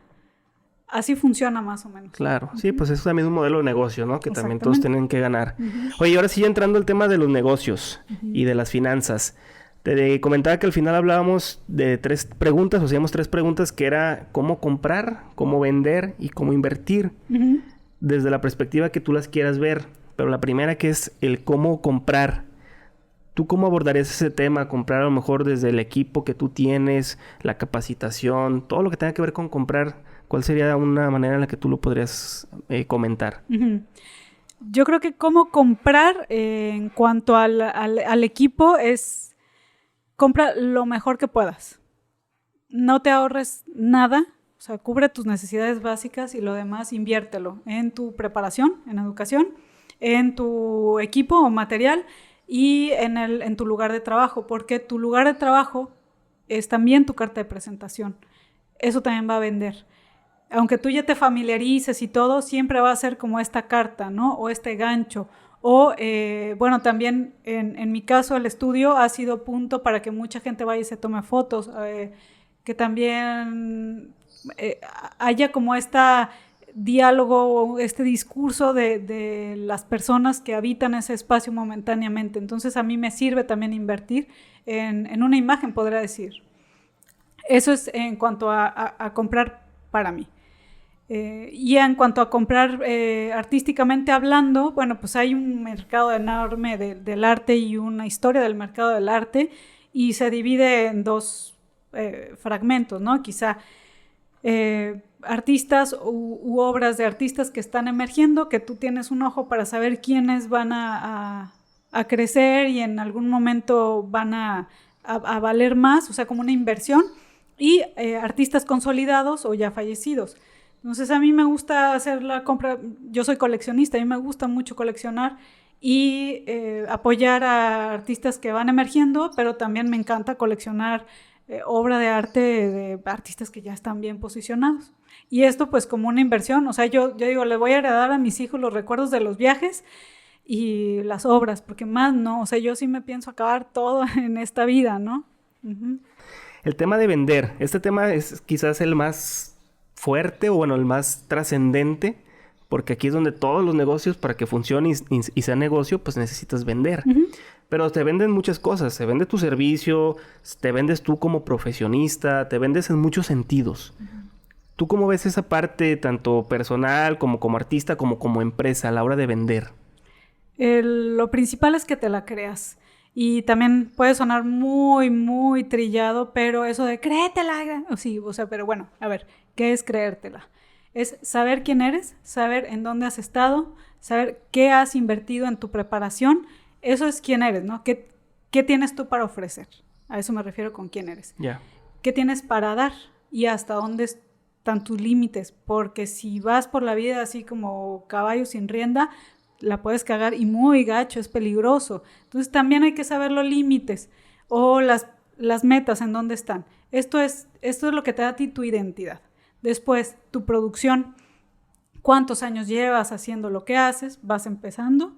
Así funciona más o menos. Claro, sí, pues es también un modelo de negocio, ¿no? Que también todos tienen que ganar. Oye, ahora sí, ya entrando al tema de los negocios y de las finanzas. Te comentaba que al final hablábamos de 3 preguntas, o hacíamos 3 preguntas, que era cómo comprar, cómo vender y cómo invertir. Desde la perspectiva que tú las quieras ver. Pero la primera, que es el cómo comprar. ¿Tú cómo abordarías ese tema? Comprar a lo mejor desde el equipo que tú tienes, la capacitación, todo lo que tenga que ver con comprar. ¿Cuál sería una manera en la que tú lo podrías comentar? Yo creo que cómo comprar en cuanto al equipo es compra lo mejor que puedas. No te ahorres nada, o sea, cubre tus necesidades básicas y lo demás inviértelo en tu preparación, en educación, en tu equipo o material y en tu lugar de trabajo, porque tu lugar de trabajo es también tu carta de presentación. Eso también va a vender. Aunque tú ya te familiarices y todo, siempre va a ser como esta carta, ¿no? O este gancho. O, bueno, también en mi caso el estudio ha sido punto para que mucha gente vaya y se tome fotos. Que también haya como este diálogo, este discurso de las personas que habitan ese espacio momentáneamente. Entonces a mí me sirve también invertir en una imagen, podría decir. Eso es en cuanto a comprar para mí. Y en cuanto a comprar artísticamente hablando, bueno, pues hay un mercado enorme del arte y una historia del mercado del arte, y se divide en dos fragmentos, ¿no? Quizá artistas u obras de artistas que están emergiendo, que tú tienes un ojo para saber quiénes van a crecer y en algún momento van a valer más, o sea, como una inversión, y artistas consolidados o ya fallecidos. Entonces a mí me gusta hacer la compra, yo soy coleccionista, a mí me gusta mucho coleccionar y apoyar a artistas que van emergiendo, pero también me encanta coleccionar obra de arte de artistas que ya están bien posicionados. Y esto pues como una inversión, o sea, yo digo, le voy a heredar a mis hijos los recuerdos de los viajes y las obras, porque más no, o sea, yo sí me pienso acabar todo en esta vida, ¿no? Uh-huh. El tema de vender, este tema es quizás el más fuerte o bueno, el más trascendente, porque aquí es donde todos los negocios, para que funcione y sea negocio, pues necesitas vender. Uh-huh. Pero te venden muchas cosas, se vende tu servicio, te vendes tú como profesionista, te vendes en muchos sentidos. Uh-huh. ¿Tú cómo ves esa parte, tanto personal como artista, como empresa, a la hora de vender? Lo principal es que te la creas. Y también puede sonar muy, muy trillado, pero eso de créetela, sí, o sea, pero bueno, a ver, ¿qué es creértela? Es saber quién eres, saber en dónde has estado, saber qué has invertido en tu preparación. Eso es quién eres, ¿no? ¿Qué tienes tú para ofrecer? A eso me refiero con quién eres. Yeah. ¿Qué tienes para dar? Y hasta dónde están tus límites. Porque si vas por la vida así como caballo sin rienda, la puedes cagar y muy gacho, es peligroso. Entonces también hay que saber los límites o las metas en dónde están. Esto es lo que te da a ti tu identidad. Después, tu producción. ¿Cuántos años llevas haciendo lo que haces? ¿Vas empezando?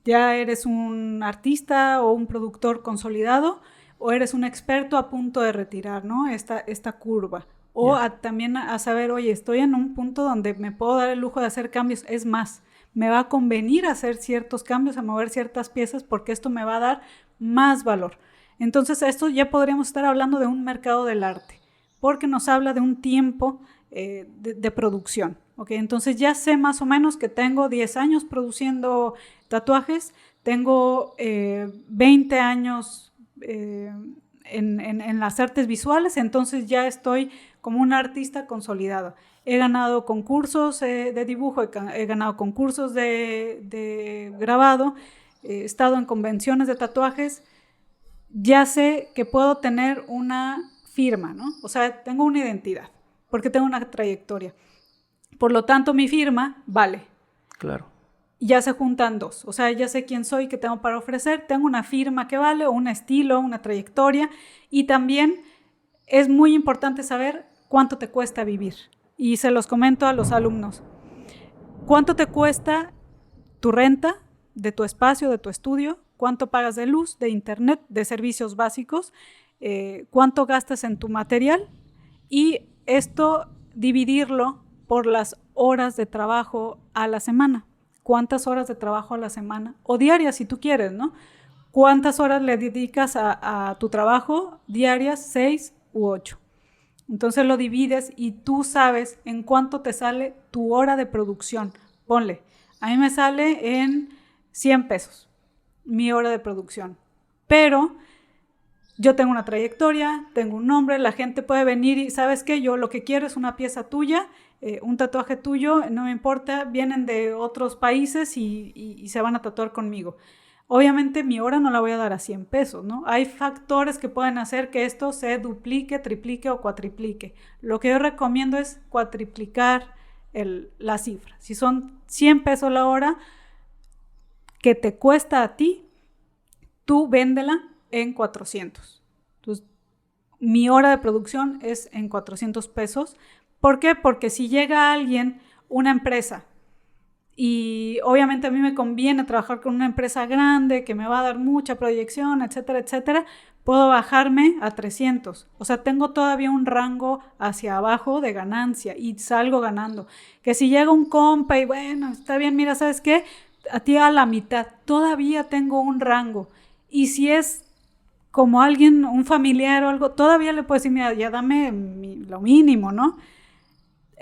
¿Ya eres un artista o un productor consolidado? ¿O eres un experto a punto de retirar, ¿no? esta curva? O también a saber, oye, estoy en un punto donde me puedo dar el lujo de hacer cambios. Es más, me va a convenir hacer ciertos cambios, a mover ciertas piezas, porque esto me va a dar más valor. Entonces, esto ya podríamos estar hablando de un mercado del arte, porque nos habla de un tiempo de producción. ¿Okay? Entonces, ya sé más o menos que tengo 10 años produciendo tatuajes, tengo 20 años en las artes visuales, entonces ya estoy como una artista consolidada. He ganado concursos de dibujo, he ganado concursos de grabado, he estado en convenciones de tatuajes. Ya sé que puedo tener una firma, ¿no? O sea, tengo una identidad, porque tengo una trayectoria. Por lo tanto, mi firma vale. Claro. Ya se juntan dos. O sea, ya sé quién soy, qué tengo para ofrecer. Tengo una firma que vale, o un estilo, una trayectoria. Y también es muy importante saber cuánto te cuesta vivir. Y se los comento a los alumnos. ¿Cuánto te cuesta tu renta de tu espacio, de tu estudio? ¿Cuánto pagas de luz, de internet, de servicios básicos? ¿Cuánto gastas en tu material? Y esto dividirlo por las horas de trabajo a la semana. ¿Cuántas horas de trabajo a la semana? O diarias, si tú quieres, ¿no? ¿Cuántas horas le dedicas a tu trabajo? Diarias, 6 u 8. Entonces lo divides y tú sabes en cuánto te sale tu hora de producción. Ponle, a mí me sale en 100 pesos mi hora de producción. Pero yo tengo una trayectoria, tengo un nombre, la gente puede venir y, ¿sabes qué? Yo lo que quiero es una pieza tuya, un tatuaje tuyo, no me importa, vienen de otros países y se van a tatuar conmigo. Obviamente mi hora no la voy a dar a 100 pesos, ¿no? Hay factores que pueden hacer que esto se duplique, triplique o cuatriplique. Lo que yo recomiendo es cuatriplicar la cifra. Si son 100 pesos la hora que te cuesta a ti, tú véndela en 400. Entonces, mi hora de producción es en 400 pesos. ¿Por qué? Porque si llega alguien, una empresa, y obviamente a mí me conviene trabajar con una empresa grande que me va a dar mucha proyección, etcétera, etcétera, puedo bajarme a 300. O sea, tengo todavía un rango hacia abajo de ganancia y salgo ganando. Que si llega un compa y bueno, está bien, mira, ¿sabes qué? A ti a la mitad, todavía tengo un rango. Y si es como alguien, un familiar o algo, todavía le puedo decir, mira, ya dame lo mínimo, ¿no?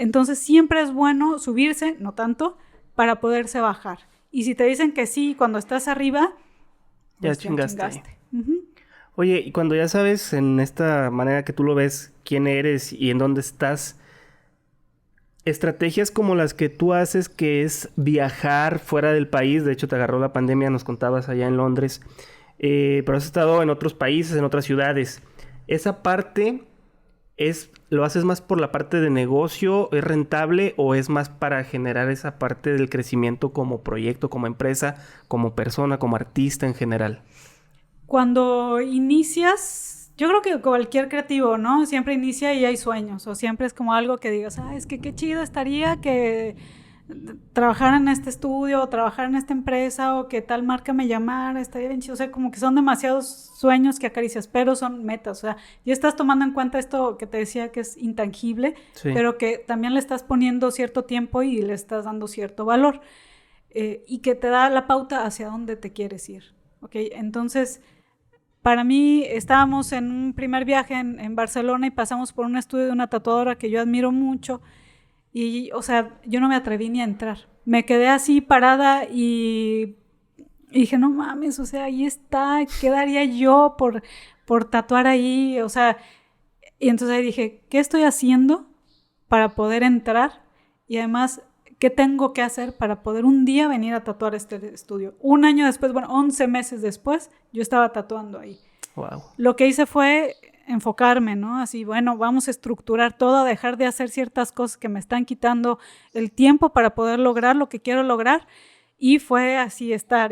Entonces siempre es bueno subirse, no tanto, para poderse bajar. Y si te dicen que sí cuando estás arriba, pues ya chingaste. Uh-huh. Oye, y cuando ya sabes en esta manera que tú lo ves, quién eres y en dónde estás, estrategias como las que tú haces, que es viajar fuera del país, de hecho te agarró la pandemia, nos contabas allá en Londres, pero has estado en otros países, en otras ciudades. Esa parte ¿lo haces más por la parte de negocio? ¿Es rentable o es más para generar esa parte del crecimiento como proyecto, como empresa, como persona, como artista en general? Cuando inicias, yo creo que cualquier creativo, ¿no? Siempre inicia y hay sueños, o siempre es como algo que digas, es que qué chido estaría que trabajar en este estudio, o trabajar en esta empresa, o que tal marca me llamara, estaría bien chido. O sea, como que son demasiados sueños que acaricias, pero son metas. O sea, ya estás tomando en cuenta esto que te decía que es intangible, sí, pero que también le estás poniendo cierto tiempo y le estás dando cierto valor, y que te da la pauta hacia dónde te quieres ir. ¿Ok? Entonces, para mí, estábamos en un primer viaje en Barcelona y pasamos por un estudio de una tatuadora que yo admiro mucho. Y, o sea, yo no me atreví ni a entrar. Me quedé así parada y dije, no mames, o sea, ahí está, ¿qué daría yo por tatuar ahí? O sea, y entonces ahí dije, ¿qué estoy haciendo para poder entrar? Y además, ¿qué tengo que hacer para poder un día venir a tatuar este estudio? Un año después, 11 meses después, yo estaba tatuando ahí. Wow. Lo que hice fue enfocarme, ¿no? Así, bueno, vamos a estructurar todo, dejar de hacer ciertas cosas que me están quitando el tiempo para poder lograr lo que quiero lograr. Y fue así, estar.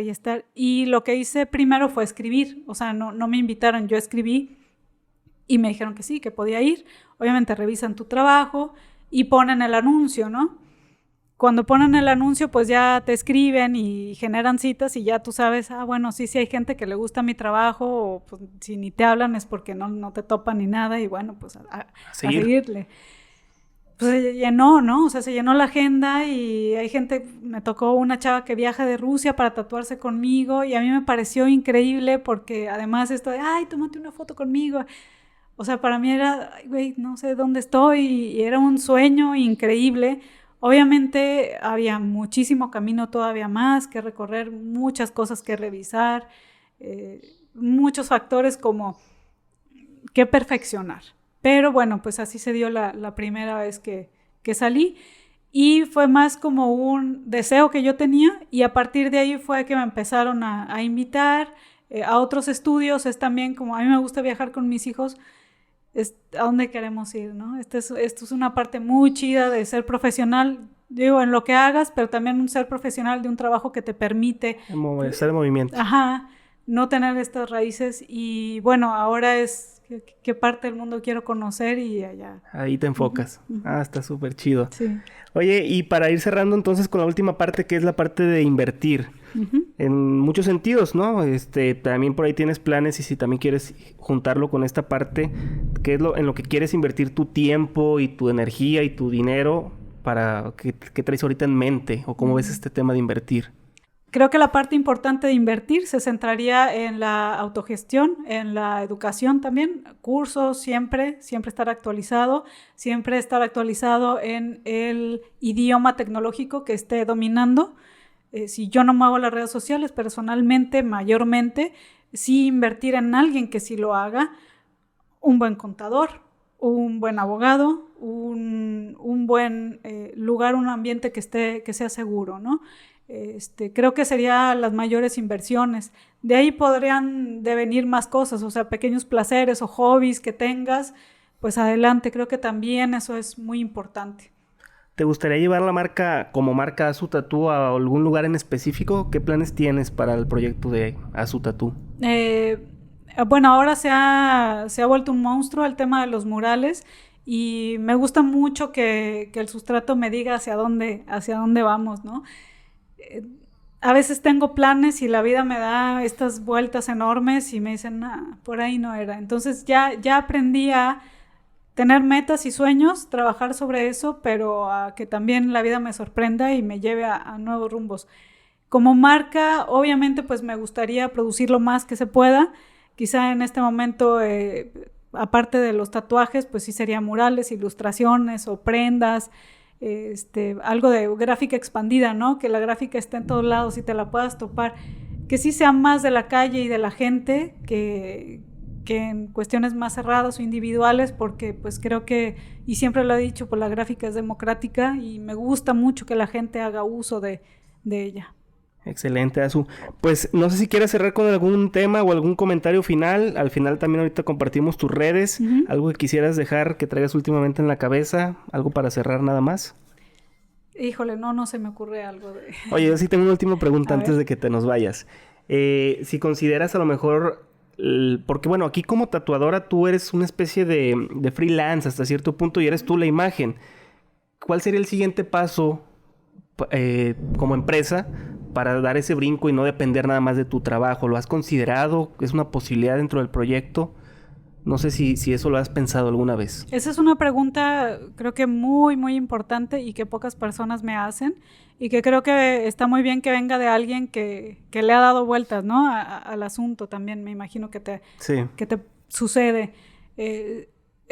Y lo que hice primero fue escribir. O sea, no me invitaron, yo escribí y me dijeron que sí, que podía ir. Obviamente revisan tu trabajo y ponen el anuncio, ¿no? Cuando ponen el anuncio, pues ya te escriben y generan citas y ya tú sabes, bueno, sí hay gente que le gusta mi trabajo, o pues, si ni te hablan es porque no te topan ni nada, y bueno, pues a seguirle. Pues se llenó, ¿no? O sea, se llenó la agenda y hay gente, me tocó una chava que viaja de Rusia para tatuarse conmigo y a mí me pareció increíble porque además esto de, tómate una foto conmigo. O sea, para mí era, güey, no sé dónde estoy, y era un sueño increíble. Obviamente había muchísimo camino todavía más que recorrer, muchas cosas que revisar, muchos factores como que perfeccionar. Pero bueno, pues así se dio la primera vez que salí y fue más como un deseo que yo tenía y a partir de ahí fue que me empezaron a invitar a otros estudios. Es también como a mí me gusta viajar con mis hijos, a dónde queremos ir, ¿no? Esto es una parte muy chida de ser profesional, digo, en lo que hagas, pero también ser profesional de un trabajo que te permite estar en movimiento. No tener estas raíces. Y bueno, ahora es qué parte del mundo quiero conocer y allá. Ahí te enfocas. Uh-huh. Está súper chido. Sí. Oye, y para ir cerrando entonces con la última parte, que es la parte de invertir. Uh-huh. En muchos sentidos, ¿no? También por ahí tienes planes y si también quieres juntarlo con esta parte, ¿qué es en lo que quieres invertir tu tiempo y tu energía y tu dinero? ¿Qué traes ahorita en mente? ¿O cómo ves este tema de invertir? Creo que la parte importante de invertir se centraría en la autogestión, en la educación también, cursos, siempre estar actualizado en el idioma tecnológico que esté dominando. Si yo no muevo las redes sociales personalmente, mayormente, sí invertir en alguien que sí lo haga, un buen contador, un buen abogado, un buen lugar, un ambiente que sea seguro, ¿no? Creo que serían las mayores inversiones. De ahí podrían devenir más cosas, o sea, pequeños placeres o hobbies que tengas, pues adelante. Creo que también eso es muy importante. ¿Te gustaría llevar la marca como marca Azu Tattoo a algún lugar en específico? ¿Qué planes tienes para el proyecto de Azu Tattoo? Bueno, ahora se ha vuelto un monstruo el tema de los murales y me gusta mucho que el sustrato me diga hacia dónde vamos, ¿no? A veces tengo planes y la vida me da estas vueltas enormes y me dicen, por ahí no era. Entonces ya aprendí a tener metas y sueños, trabajar sobre eso, pero a que también la vida me sorprenda y me lleve a nuevos rumbos. Como marca, obviamente, pues me gustaría producir lo más que se pueda. Quizá en este momento, aparte de los tatuajes, pues sí sería murales, ilustraciones o prendas. algo de gráfica expandida, ¿no? Que la gráfica esté en todos lados y te la puedas topar, que sí sea más de la calle y de la gente que en cuestiones más cerradas o individuales, porque pues creo que, y siempre lo he dicho, pues la gráfica es democrática y me gusta mucho que la gente haga uso de ella. Excelente, Azu. Pues no sé si quieres cerrar con algún tema o algún comentario final. Al final también ahorita compartimos tus redes. Uh-huh. Algo que quisieras dejar, que traigas últimamente en la cabeza. Algo para cerrar nada más. Híjole, no se me ocurre algo de... Oye, yo sí tengo una última pregunta antes de que te nos vayas. Si consideras a lo mejor... porque bueno, aquí como tatuadora tú eres una especie de freelance hasta cierto punto y eres tú la imagen. ¿Cuál sería el siguiente paso como empresa para dar ese brinco y no depender nada más de tu trabajo? ¿Lo has considerado? ¿Es una posibilidad dentro del proyecto? No sé si eso lo has pensado alguna vez. Esa es una pregunta creo que muy, muy importante y que pocas personas me hacen y que creo que está muy bien que venga de alguien que le ha dado vueltas, ¿no? Al asunto también, me imagino que te sucede.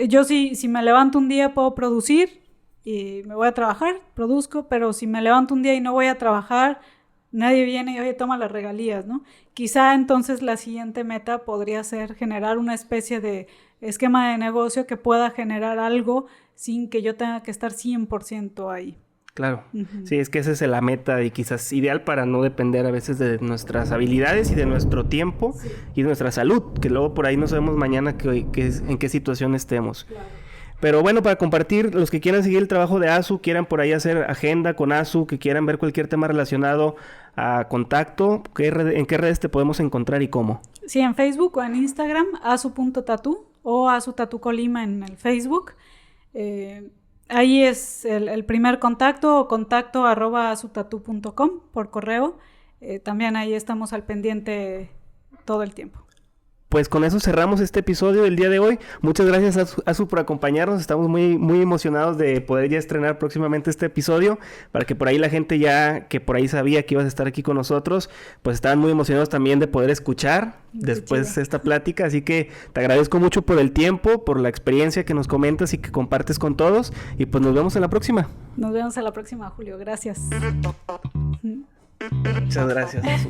Yo si me levanto un día puedo producir y me voy a trabajar, produzco, pero si me levanto un día y no voy a trabajar, nadie viene y, oye, toma las regalías, ¿no? Quizá entonces la siguiente meta podría ser generar una especie de esquema de negocio que pueda generar algo sin que yo tenga que estar 100% ahí. Claro. Uh-huh. Sí, es que esa es la meta y quizás ideal para no depender a veces de nuestras habilidades y de nuestro tiempo y de nuestra salud, que luego por ahí no sabemos mañana en qué situación estemos. Claro. Pero bueno, para compartir, los que quieran seguir el trabajo de Azu, quieran por ahí hacer agenda con Azu, que quieran ver cualquier tema relacionado a contacto, ¿en qué redes te podemos encontrar y cómo? Sí, en Facebook o en Instagram, azu.tatu o Azu Tatu Colima en el Facebook. Ahí es el primer contacto o contacto@azutatu.com por correo. También ahí estamos al pendiente todo el tiempo. Pues con eso cerramos este episodio del día de hoy. Muchas gracias Azu por acompañarnos. Estamos muy, muy emocionados de poder ya estrenar próximamente este episodio, para que por ahí la gente ya que por ahí sabía que ibas a estar aquí con nosotros, pues estaban muy emocionados también de poder escuchar después esta plática. Así que te agradezco mucho por el tiempo, por la experiencia que nos comentas y que compartes con todos. Y pues nos vemos en la próxima. Nos vemos en la próxima, Julio. Gracias. Muchas gracias, Azu.